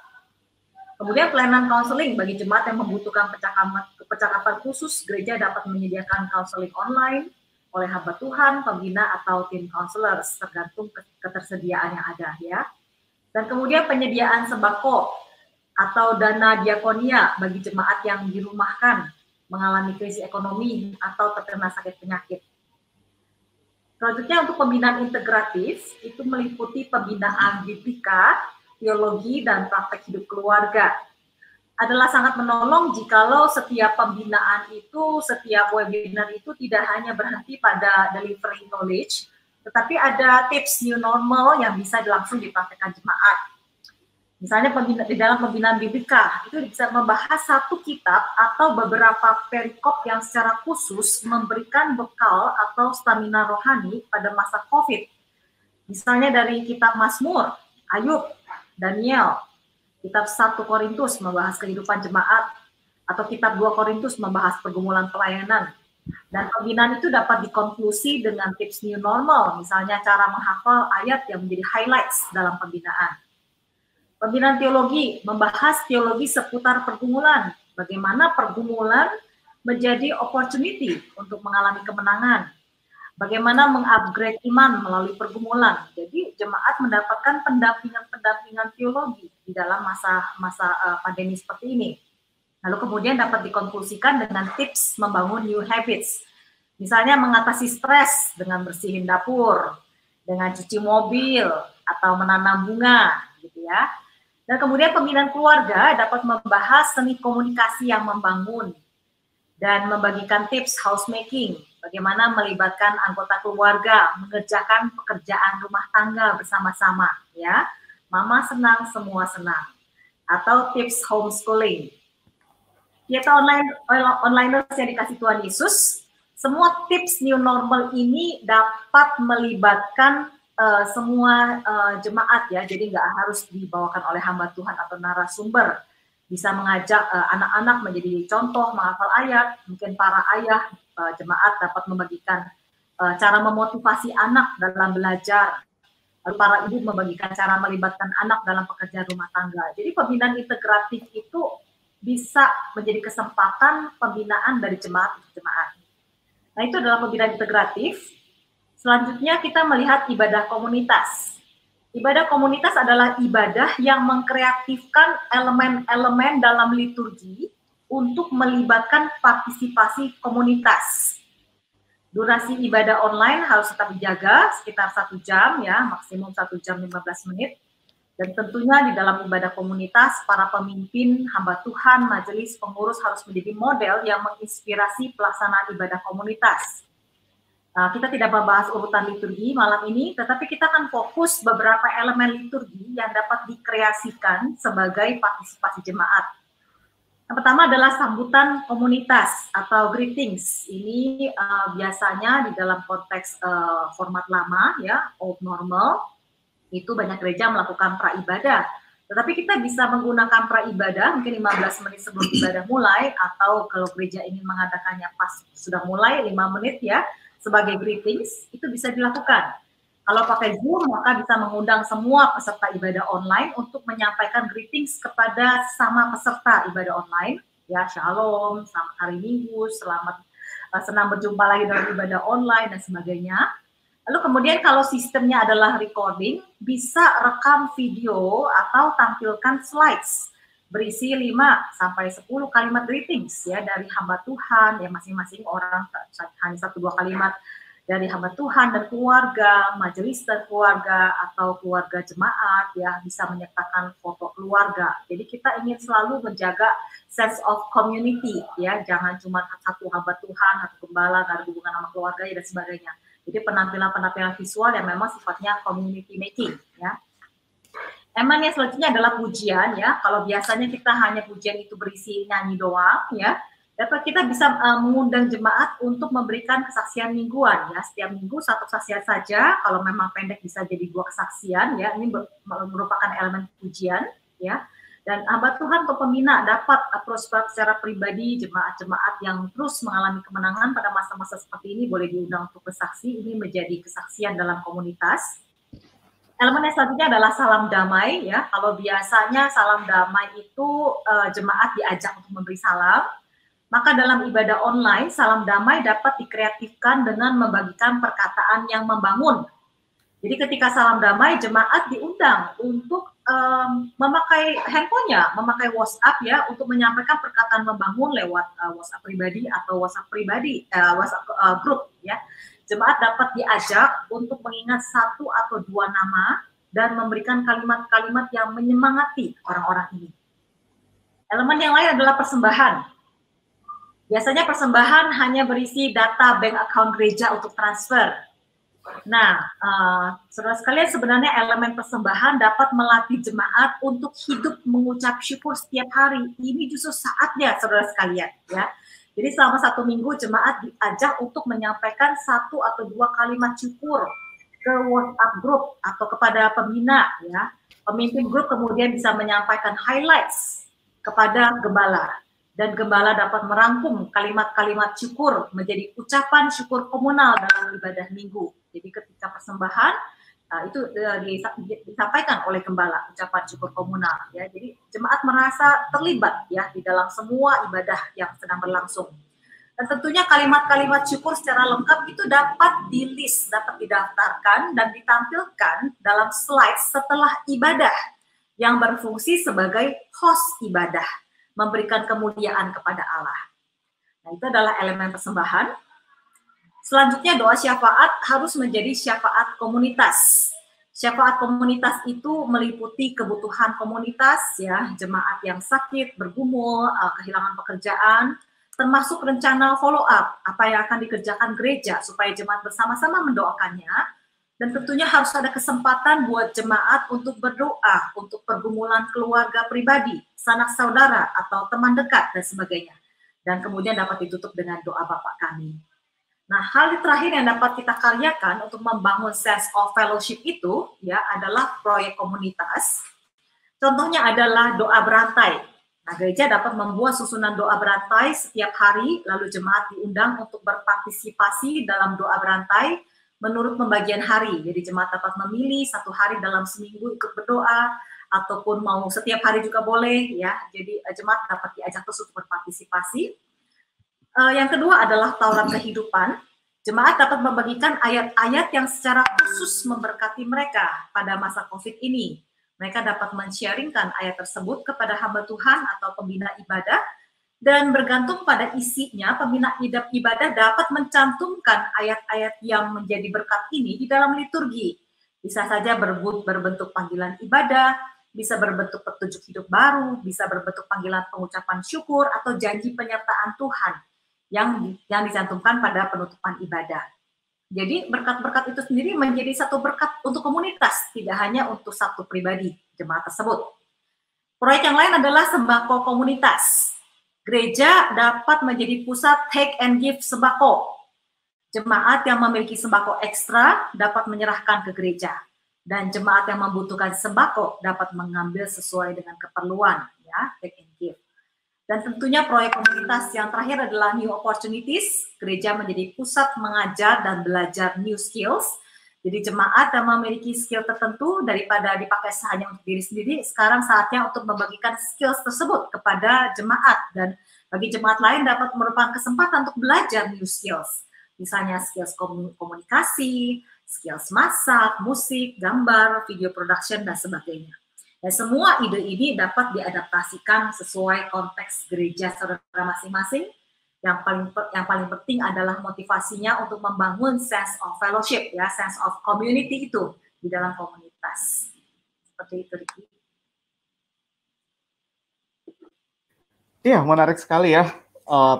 Kemudian pelayanan counseling bagi jemaat yang membutuhkan percakapan khusus, gereja dapat menyediakan counseling online oleh hamba Tuhan, pembina, atau tim counselors, tergantung ketersediaan yang ada ya. Dan kemudian penyediaan sembako atau dana diakonia bagi jemaat yang dirumahkan, mengalami krisis ekonomi, atau terkena sakit penyakit. Selanjutnya untuk pembinaan integratif, itu meliputi pembinaan biblika, teologi, dan praktek hidup keluarga. Adalah sangat menolong jikalau setiap pembinaan itu, setiap webinar itu tidak hanya berhenti pada delivery knowledge, tetapi ada tips new normal yang bisa langsung dipraktekkan jemaat. Misalnya di dalam pembinaan BBK itu bisa membahas satu kitab atau beberapa perikop yang secara khusus memberikan bekal atau stamina rohani pada masa COVID. Misalnya dari kitab Mazmur, Ayub, Daniel, kitab 1 Korintus membahas kehidupan jemaat, atau kitab 2 Korintus membahas pergumulan pelayanan. Dan pembinaan itu dapat dikonklusi dengan tips new normal, misalnya cara menghafal ayat yang menjadi highlights dalam pembinaan. Pembinaan teologi membahas teologi seputar pergumulan, bagaimana pergumulan menjadi opportunity untuk mengalami kemenangan, bagaimana mengupgrade iman melalui pergumulan. Jadi jemaat mendapatkan pendampingan teologi di dalam masa pandemi seperti ini. Lalu kemudian dapat dikonklusikan dengan tips membangun new habits. Misalnya mengatasi stres dengan bersihin dapur, dengan cuci mobil, atau menanam bunga, gitu ya. Dan kemudian pembinaan keluarga dapat membahas seni komunikasi yang membangun dan membagikan tips housemaking, bagaimana melibatkan anggota keluarga mengerjakan pekerjaan rumah tangga bersama-sama, ya. Mama senang, semua senang. Atau tips homeschooling. Pieta onliners yang dikasih Tuhan Yesus, semua tips new normal ini dapat melibatkan semua jemaat, ya, jadi nggak harus dibawakan oleh hamba Tuhan atau narasumber. Bisa mengajak anak-anak menjadi contoh menghafal ayat, mungkin para ayah jemaat dapat membagikan cara memotivasi anak dalam belajar, lalu para ibu membagikan cara melibatkan anak dalam pekerjaan rumah tangga. Jadi pembinaan integratif itu bisa menjadi kesempatan pembinaan dari jemaat ke jemaat. Nah, itu adalah pembinaan integratif. Selanjutnya kita melihat ibadah komunitas. Ibadah komunitas adalah ibadah yang mengkreatifkan elemen-elemen dalam liturgi untuk melibatkan partisipasi komunitas. Durasi ibadah online harus tetap dijaga sekitar 1 jam, ya, maksimum 1 jam 15 menit. Dan tentunya di dalam ibadah komunitas, para pemimpin, hamba Tuhan, majelis, pengurus harus menjadi model yang menginspirasi pelaksanaan ibadah komunitas. Kita tidak membahas urutan liturgi malam ini, tetapi kita akan fokus beberapa elemen liturgi yang dapat dikreasikan sebagai partisipasi jemaat. Yang pertama adalah sambutan komunitas atau greetings. Ini biasanya di dalam konteks format lama, ya, old normal, itu banyak gereja melakukan praibadah. Tetapi kita bisa menggunakan praibadah mungkin 15 menit sebelum ibadah mulai, atau kalau gereja ingin mengadakannya pas sudah mulai 5 menit, ya, sebagai greetings, itu bisa dilakukan. Kalau pakai Zoom, maka bisa mengundang semua peserta ibadah online untuk menyampaikan greetings kepada sama peserta ibadah online. Ya, shalom, selamat hari Minggu, selamat senang berjumpa lagi dalam ibadah online, dan sebagainya. Lalu kemudian kalau sistemnya adalah recording, bisa rekam video atau tampilkan slides berisi 5-10 kalimat greetings, ya, dari hamba Tuhan, ya, masing-masing orang hanya 1-2 kalimat dari hamba Tuhan dan keluarga, majelis dan keluarga, atau keluarga jemaat, ya, bisa menyertakan foto keluarga. Jadi kita ingin selalu menjaga sense of community, ya, jangan cuma satu hamba Tuhan atau gembala, nggak ada hubungan sama keluarga, ya, dan sebagainya. Jadi penampilan-penampilan visual yang memang sifatnya community making, ya. Elemen yang selanjutnya adalah pujian, ya. Kalau biasanya kita hanya pujian itu berisi nyanyi doang, ya. Dapat kita bisa mengundang jemaat untuk memberikan kesaksian mingguan, ya. Setiap minggu 1 kesaksian saja. Kalau memang pendek bisa jadi 2 kesaksian, ya. Ini merupakan elemen pujian, ya. Dan hamba Tuhan atau pembina dapat approach secara pribadi jemaat-jemaat yang terus mengalami kemenangan pada masa-masa seperti ini, boleh diundang untuk bersaksi. Ini menjadi kesaksian dalam komunitas. Elemen yang selanjutnya adalah salam damai, ya. Kalau biasanya salam damai itu jemaat diajak untuk memberi salam, maka dalam ibadah online salam damai dapat dikreatifkan dengan membagikan perkataan yang membangun. Jadi ketika salam damai, jemaat diundang untuk memakai handphonenya, memakai WhatsApp, ya, untuk menyampaikan perkataan membangun lewat WhatsApp pribadi atau WhatsApp grup, ya. Jemaat dapat diajak untuk mengingat 1 atau 2 nama dan memberikan kalimat-kalimat yang menyemangati orang-orang ini. Elemen yang lain adalah persembahan. Biasanya persembahan hanya berisi data bank account gereja untuk transfer. Nah, saudara sekalian, sebenarnya elemen persembahan dapat melatih jemaat untuk hidup mengucap syukur setiap hari. Ini justru saatnya, saudara sekalian, ya. Jadi selama 1 minggu jemaat diajak untuk menyampaikan 1 atau 2 kalimat syukur ke WhatsApp group atau kepada pembina, ya. Pemimpin grup kemudian bisa menyampaikan highlights kepada gembala. Dan gembala dapat merangkum kalimat-kalimat syukur menjadi ucapan syukur komunal dalam ibadah minggu. Jadi ketika persembahan itu disampaikan oleh gembala ucapan syukur komunal. Ya, jadi jemaat merasa terlibat ya di dalam semua ibadah yang sedang berlangsung. Dan tentunya kalimat-kalimat syukur secara lengkap itu dapat di-list, dapat didaftarkan dan ditampilkan dalam slide setelah ibadah yang berfungsi sebagai host ibadah, memberikan kemuliaan kepada Allah. Nah, itu adalah elemen persembahan. Selanjutnya doa syafaat harus menjadi syafaat komunitas. Syafaat komunitas itu meliputi kebutuhan komunitas, ya, jemaat yang sakit, bergumul, kehilangan pekerjaan, termasuk rencana follow up, apa yang akan dikerjakan gereja supaya jemaat bersama-sama mendoakannya. Dan tentunya harus ada kesempatan buat jemaat untuk berdoa, untuk pergumulan keluarga pribadi, sanak saudara, atau teman dekat, dan sebagainya. Dan kemudian dapat ditutup dengan doa Bapa kami. Nah, hal terakhir yang dapat kita karyakan untuk membangun sense of fellowship itu, ya, adalah proyek komunitas. Contohnya adalah doa berantai. Nah, gereja dapat membuat susunan doa berantai setiap hari, lalu jemaat diundang untuk berpartisipasi dalam doa berantai menurut pembagian hari. Jadi jemaat dapat memilih 1 hari dalam seminggu ikut berdoa, ataupun mau setiap hari juga boleh, ya. Jadi jemaat dapat diajak terus untuk berpartisipasi. Yang kedua adalah Taurat kehidupan. Jemaat dapat membagikan ayat-ayat yang secara khusus memberkati mereka pada masa COVID ini. Mereka dapat men-sharingkan ayat tersebut kepada hamba Tuhan atau pembina ibadah, dan bergantung pada isinya, pembina ibadah dapat mencantumkan ayat-ayat yang menjadi berkat ini di dalam liturgi. Bisa saja berbentuk panggilan ibadah, bisa berbentuk petunjuk hidup baru, bisa berbentuk panggilan pengucapan syukur, atau janji penyertaan Tuhan yang dicantumkan pada penutupan ibadah. Jadi berkat-berkat itu sendiri menjadi satu berkat untuk komunitas, tidak hanya untuk satu pribadi jemaat tersebut. Proyek yang lain adalah sembako komunitas. Gereja dapat menjadi pusat take and give sembako. Jemaat yang memiliki sembako ekstra dapat menyerahkan ke gereja. Dan jemaat yang membutuhkan sembako dapat mengambil sesuai dengan keperluan, ya, take and give. Dan tentunya proyek komunitas yang terakhir adalah new opportunities. Gereja menjadi pusat mengajar dan belajar new skills. Jadi jemaat yang memiliki skill tertentu daripada dipakai hanya untuk diri sendiri, sekarang saatnya untuk membagikan skills tersebut kepada jemaat. Dan bagi jemaat lain dapat merupakan kesempatan untuk belajar new skills. Misalnya skills komunikasi, skills masak, musik, gambar, video production, dan sebagainya. Dan semua ide ini dapat diadaptasikan sesuai konteks gereja saudara masing-masing. Yang paling penting adalah motivasinya untuk membangun sense of fellowship, ya, sense of community itu di dalam komunitas. Seperti itu, Ricky. Iya, menarik sekali ya.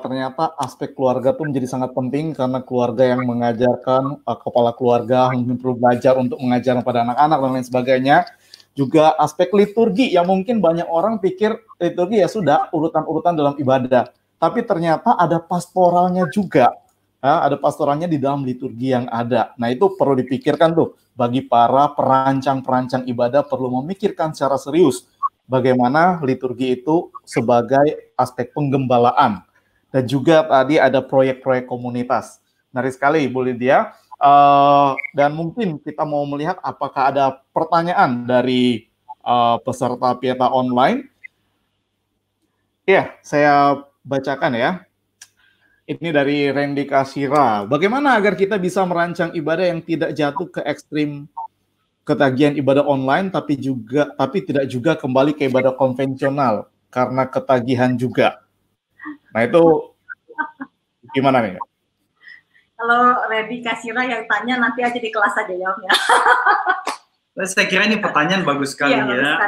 Ternyata aspek keluarga tuh menjadi sangat penting karena keluarga yang mengajarkan, kepala keluarga mungkin perlu belajar untuk mengajar pada anak-anak dan lain sebagainya. Juga aspek liturgi yang mungkin banyak orang pikir liturgi ya sudah urutan-urutan dalam ibadah. Tapi ternyata ada pastoralnya juga, ya, ada pastoralnya di dalam liturgi yang ada. Nah itu perlu dipikirkan tuh, bagi para perancang-perancang ibadah perlu memikirkan secara serius bagaimana liturgi itu sebagai aspek penggembalaan. Dan juga tadi ada proyek-proyek komunitas. Menarik sekali Bu Lydia. Dan mungkin kita mau melihat apakah ada pertanyaan dari peserta Pieta Online. Ya, saya bacakan ya. Ini dari Randy Kasira. Bagaimana agar kita bisa merancang ibadah yang tidak jatuh ke ekstrim ketagihan ibadah online tapi tidak juga kembali ke ibadah konvensional karena ketagihan juga. Nah, itu gimana nih? Kalau Randy Kasira yang tanya, nanti aja di kelas aja jawabnya. Saya kira ini pertanyaan bagus sekali, ya.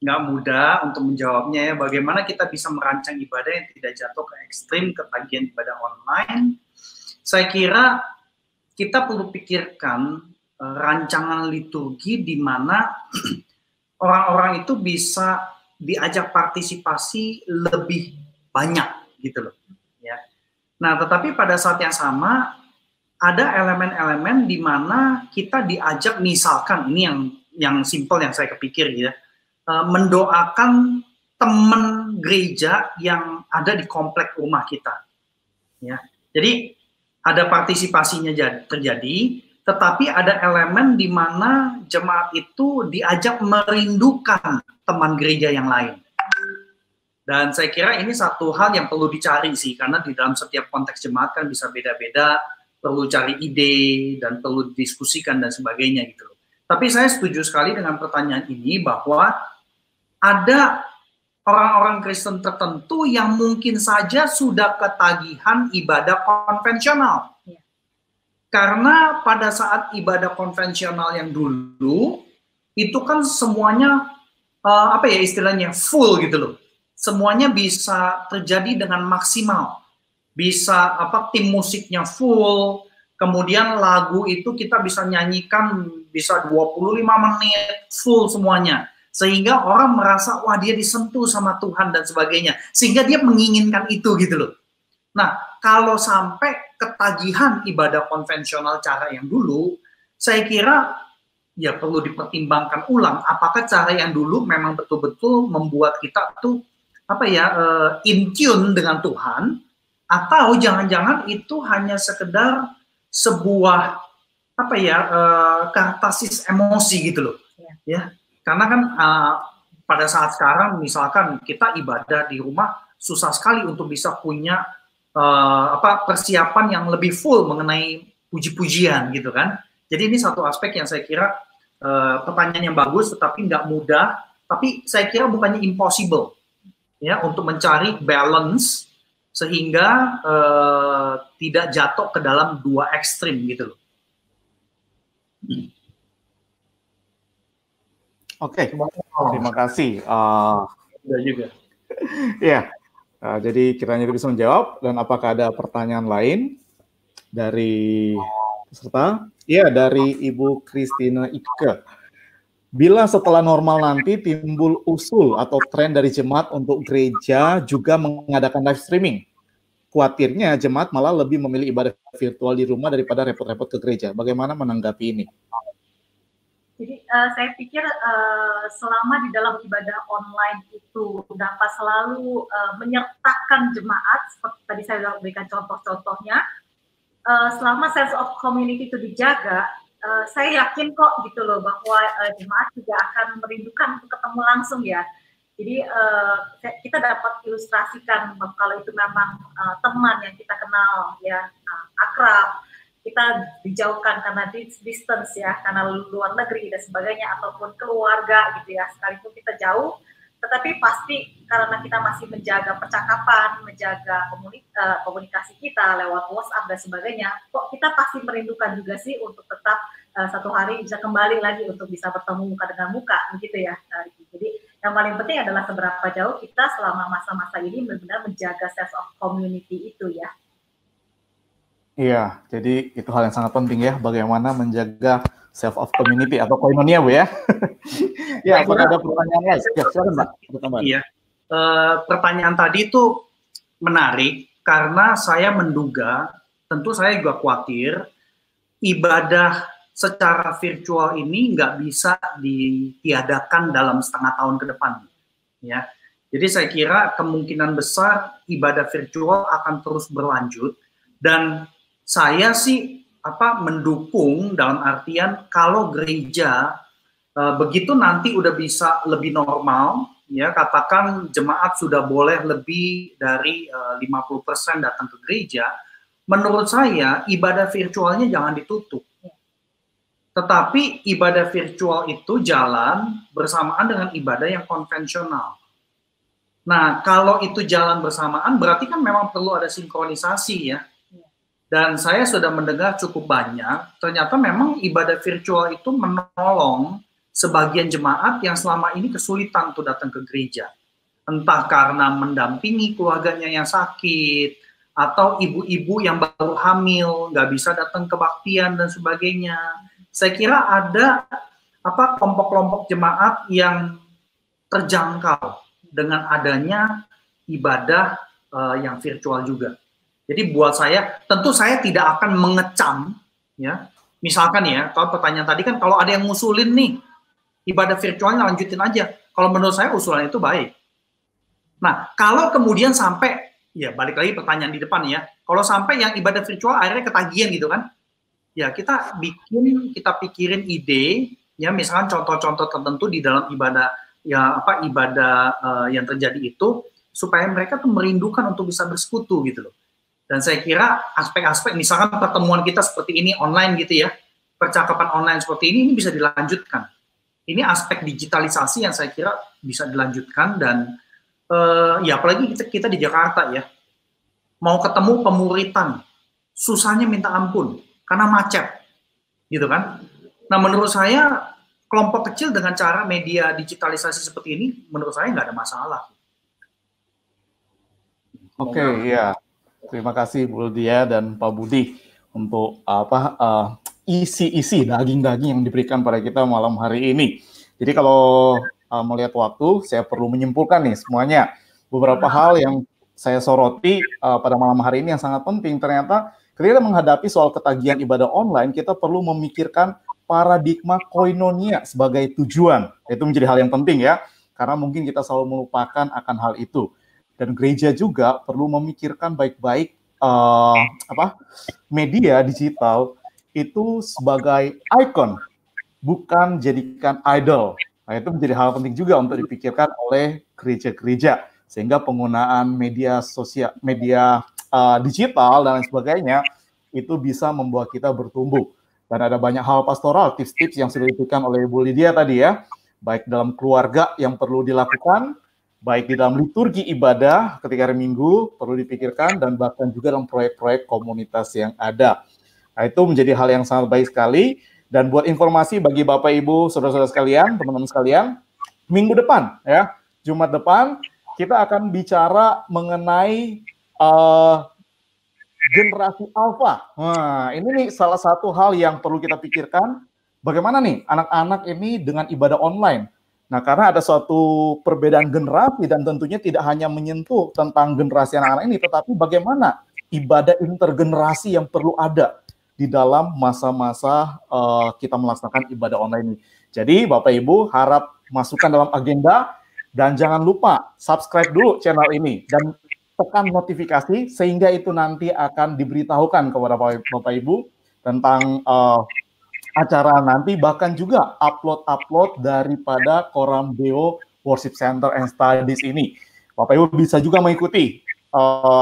Nggak mudah untuk menjawabnya, ya. Bagaimana kita bisa merancang ibadah yang tidak jatuh ke ekstrim ketagihan ibadah online? Saya kira kita perlu pikirkan rancangan liturgi di mana orang-orang itu bisa diajak partisipasi lebih banyak gitu loh. Ya. Nah, tetapi pada saat yang sama ada elemen-elemen di mana kita diajak, misalkan ini yang simpel yang saya kepikir ya, mendoakan teman gereja yang ada di komplek rumah kita. Ya. Jadi ada partisipasinya terjadi, tetapi ada elemen di mana jemaat itu diajak merindukan teman gereja yang lain. Dan saya kira ini satu hal yang perlu dicari sih, karena di dalam setiap konteks jemaat kan bisa beda-beda, perlu cari ide dan perlu didiskusikan dan sebagainya gitu. Tapi saya setuju sekali dengan pertanyaan ini bahwa ada orang-orang Kristen tertentu yang mungkin saja sudah ketagihan ibadah konvensional. Ya. Karena pada saat ibadah konvensional yang dulu, itu kan semuanya, apa ya istilahnya, full gitu loh. Semuanya bisa terjadi dengan maksimal. Bisa tim musiknya full, kemudian lagu itu kita bisa nyanyikan bisa 25 menit full semuanya. Sehingga orang merasa, wah dia disentuh sama Tuhan dan sebagainya. Sehingga dia menginginkan itu gitu loh. Nah, kalau sampai ketagihan ibadah konvensional cara yang dulu, saya kira ya perlu dipertimbangkan ulang. Apakah cara yang dulu memang betul-betul membuat kita tuh, in tune dengan Tuhan, atau jangan-jangan itu hanya sekedar sebuah, katarsis emosi gitu loh. Ya. Karena kan pada saat sekarang misalkan kita ibadah di rumah susah sekali untuk bisa punya persiapan yang lebih full mengenai puji-pujian gitu kan. Jadi ini satu aspek yang saya kira pertanyaan yang bagus tetapi nggak mudah, tapi saya kira bukannya impossible ya untuk mencari balance sehingga tidak jatuh ke dalam dua ekstrim gitu loh. Oke, terima kasih. Juga. Ya, jadi kiranya bisa menjawab. Dan apakah ada pertanyaan lain dari peserta? Ya, dari Ibu Christina Ike. Bila setelah normal nanti timbul usul atau tren dari jemaat untuk gereja juga mengadakan live streaming, khawatirnya jemaat malah lebih memilih ibadah virtual di rumah daripada repot-repot ke gereja. Bagaimana menanggapi ini? Jadi saya pikir selama di dalam ibadah online itu dapat selalu menyertakan jemaat, seperti tadi saya sudah berikan contoh-contohnya, selama sense of community itu dijaga, saya yakin kok gitu loh bahwa jemaat juga akan merindukan untuk ketemu langsung ya. Jadi kita dapat ilustrasikan kalau itu memang teman yang kita kenal ya, akrab, kita dijauhkan karena distance ya, karena luar negeri dan sebagainya, ataupun keluarga gitu ya, sekalipun kita jauh, tetapi pasti karena kita masih menjaga percakapan, menjaga komunikasi kita lewat WhatsApp dan sebagainya, kok kita pasti merindukan juga sih untuk tetap satu hari bisa kembali lagi untuk bisa bertemu muka dengan muka, begitu ya. Jadi yang paling penting adalah seberapa jauh kita selama masa-masa ini benar-benar menjaga sense of community itu ya. Iya, jadi itu hal yang sangat penting ya, bagaimana menjaga self of community atau koinonia, Bu ya. Ya, apakah ada pertanyaan lain? Ya, silakan, Mbak. Iya, pertanyaan tadi itu menarik karena saya menduga, tentu saya juga khawatir, ibadah secara virtual ini nggak bisa ditiadakan dalam setengah tahun ke depan. Ya, jadi saya kira kemungkinan besar ibadah virtual akan terus berlanjut dan saya sih mendukung dalam artian kalau gereja begitu nanti udah bisa lebih normal ya, katakan jemaat sudah boleh lebih dari 50% datang ke gereja, menurut saya ibadah virtualnya jangan ditutup. Tetapi ibadah virtual itu jalan bersamaan dengan ibadah yang konvensional. Nah, kalau itu jalan bersamaan berarti kan memang perlu ada sinkronisasi ya. Dan saya sudah mendengar cukup banyak, ternyata memang ibadah virtual itu menolong sebagian jemaat yang selama ini kesulitan untuk datang ke gereja. Entah karena mendampingi keluarganya yang sakit, atau ibu-ibu yang baru hamil, nggak bisa datang kebaktian dan sebagainya. Saya kira ada kelompok-kelompok jemaat yang terjangkau dengan adanya ibadah yang virtual juga. Jadi buat saya, tentu saya tidak akan mengecam, ya. Misalkan ya, kalau pertanyaan tadi kan kalau ada yang ngusulin nih, ibadah virtualnya lanjutin aja. Kalau menurut saya usulan itu baik. Nah, kalau kemudian sampai, ya balik lagi pertanyaan di depan ya, kalau sampai yang ibadah virtual akhirnya ketagihan gitu kan, ya kita pikirin ide, ya misalkan contoh-contoh tertentu di dalam ibadah, ya ibadah yang terjadi itu, supaya mereka tuh merindukan untuk bisa bersekutu gitu loh. Dan saya kira aspek-aspek, misalkan pertemuan kita seperti ini online gitu ya, percakapan online seperti ini bisa dilanjutkan. Ini aspek digitalisasi yang saya kira bisa dilanjutkan dan ya apalagi kita di Jakarta ya, mau ketemu pemuritan, susahnya minta ampun karena macet, gitu kan? Nah menurut saya kelompok kecil dengan cara media digitalisasi seperti ini, menurut saya nggak ada masalah. Oke, ya. Terima kasih Bu Dia dan Pak Budi untuk isi-isi daging-daging yang diberikan pada kita malam hari ini. Jadi kalau melihat waktu, saya perlu menyimpulkan nih semuanya. Beberapa hal yang saya soroti pada malam hari ini yang sangat penting. Ternyata ketika menghadapi soal ketagihan ibadah online, kita perlu memikirkan paradigma koinonia sebagai tujuan. Itu menjadi hal yang penting ya, karena mungkin kita selalu melupakan akan hal itu. Dan gereja juga perlu memikirkan baik-baik media digital itu sebagai ikon, bukan jadikan idol. Nah, itu menjadi hal penting juga untuk dipikirkan oleh gereja-gereja, sehingga penggunaan media sosial, media digital dan lain sebagainya itu bisa membuat kita bertumbuh. Dan ada banyak hal pastoral, tips-tips yang sudah diberikan oleh Bu Lydia tadi ya, baik dalam keluarga yang perlu dilakukan, baik di dalam liturgi ibadah ketika hari Minggu perlu dipikirkan, dan bahkan juga dalam proyek-proyek komunitas yang ada. Nah, itu menjadi hal yang sangat baik sekali. Dan buat informasi bagi Bapak Ibu, saudara-saudara sekalian, teman-teman sekalian, minggu depan ya, Jumat depan kita akan bicara mengenai generasi alfa. Nah, ini nih salah satu hal yang perlu kita pikirkan, bagaimana nih anak-anak ini dengan ibadah online. Nah, karena ada suatu perbedaan generasi dan tentunya tidak hanya menyentuh tentang generasi anak-anak ini, tetapi bagaimana ibadah intergenerasi yang perlu ada di dalam masa-masa kita melaksanakan ibadah online ini. Jadi, Bapak Ibu harap masukkan dalam agenda dan jangan lupa subscribe dulu channel ini dan tekan notifikasi sehingga itu nanti akan diberitahukan kepada Bapak Ibu tentang acara nanti, bahkan juga upload daripada Koram Deo Worship Center and Studies ini. Bapak Ibu bisa juga mengikuti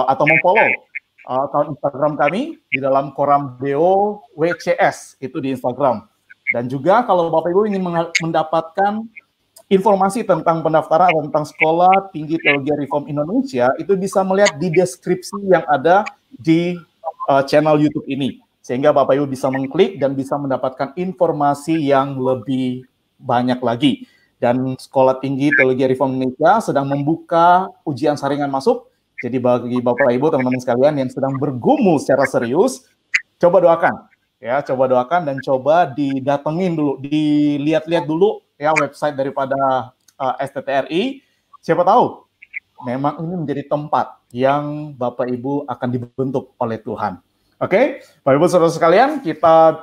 atau memfollow akun Instagram kami di dalam Koram Deo WCS itu di Instagram. Dan juga kalau Bapak Ibu ingin mendapatkan informasi tentang pendaftaran atau tentang Sekolah Tinggi Teologi Reform Indonesia, itu bisa melihat di deskripsi yang ada di channel YouTube ini. Sehingga Bapak Ibu bisa mengklik dan bisa mendapatkan informasi yang lebih banyak lagi. Dan Sekolah Tinggi Teologi Reform Indonesia sedang membuka ujian saringan masuk. Jadi bagi Bapak Ibu, teman-teman sekalian yang sedang bergumul secara serius, coba doakan. Ya, coba doakan dan coba didatengin dulu, dilihat-lihat dulu ya website daripada STTRI. Siapa tahu memang ini menjadi tempat yang Bapak Ibu akan dibentuk oleh Tuhan. Oke, Bapak Ibu saudara sekalian, kita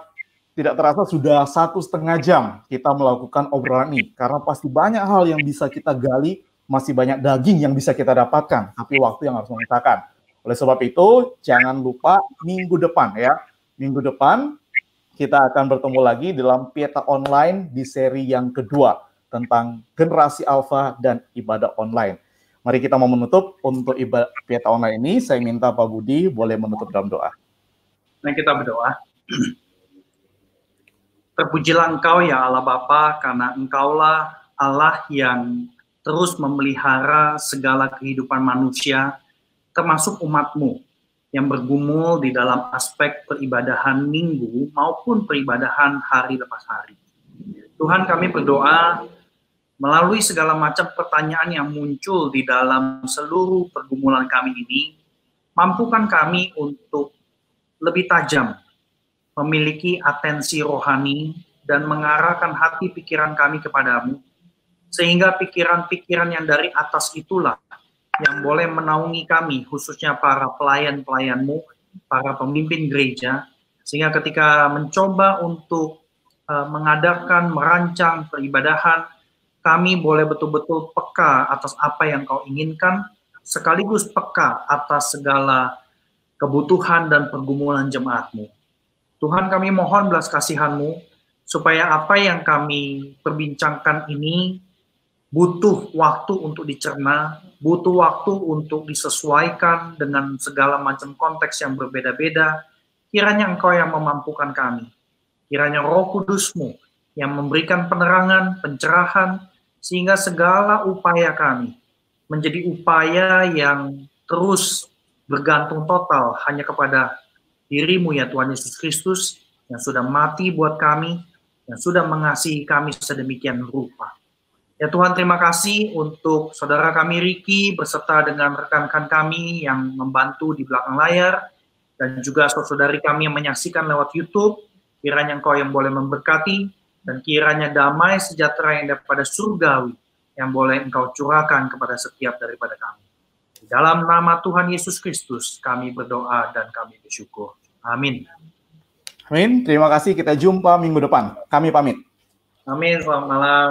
tidak terasa sudah 1,5 jam kita melakukan obrolan ini, karena pasti banyak hal yang bisa kita gali, masih banyak daging yang bisa kita dapatkan, tapi waktu yang harus memisahkan. Oleh sebab itu, jangan lupa minggu depan ya, minggu depan kita akan bertemu lagi dalam Pieta Online di seri yang kedua tentang generasi alfa dan ibadah online. Mari kita mau menutup untuk ibadah Pieta Online ini. Saya minta Pak Budi boleh menutup dalam doa. Mari kita berdoa. Terpujilah Engkau ya Allah Bapa, karena Engkaulah Allah yang terus memelihara segala kehidupan manusia, termasuk umat-Mu yang bergumul di dalam aspek peribadahan minggu maupun peribadahan hari lepas hari. Tuhan, kami berdoa melalui segala macam pertanyaan yang muncul di dalam seluruh pergumulan kami ini, mampukan kami untuk lebih tajam, memiliki atensi rohani, dan mengarahkan hati pikiran kami kepadamu, sehingga pikiran-pikiran yang dari atas itulah yang boleh menaungi kami, khususnya para pelayan-pelayanmu, para pemimpin gereja, sehingga ketika mencoba untuk mengadakan, merancang peribadahan, kami boleh betul-betul peka atas apa yang kau inginkan, sekaligus peka atas segala kebutuhan dan pergumulan jemaatmu. Tuhan, kami mohon belas kasihan-Mu, supaya apa yang kami perbincangkan ini butuh waktu untuk dicerna, butuh waktu untuk disesuaikan dengan segala macam konteks yang berbeda-beda. Kiranya Engkau yang memampukan kami. Kiranya Roh Kudus-Mu yang memberikan penerangan, pencerahan, sehingga segala upaya kami menjadi upaya yang terus bergantung total hanya kepada diri-Mu ya Tuhan Yesus Kristus, yang sudah mati buat kami, yang sudah mengasihi kami sedemikian rupa. Ya Tuhan, terima kasih untuk saudara kami Riki beserta dengan rekan-rekan kami yang membantu di belakang layar, dan juga saudari kami yang menyaksikan lewat YouTube. Kiranya Engkau yang boleh memberkati, dan kiranya damai sejahtera yang daripada surgawi yang boleh Engkau curahkan kepada setiap daripada kami. Di dalam nama Tuhan Yesus Kristus kami berdoa dan kami bersyukur. Amin. Amin. Terima kasih. Kita jumpa minggu depan. Kami pamit. Amin. Selamat malam.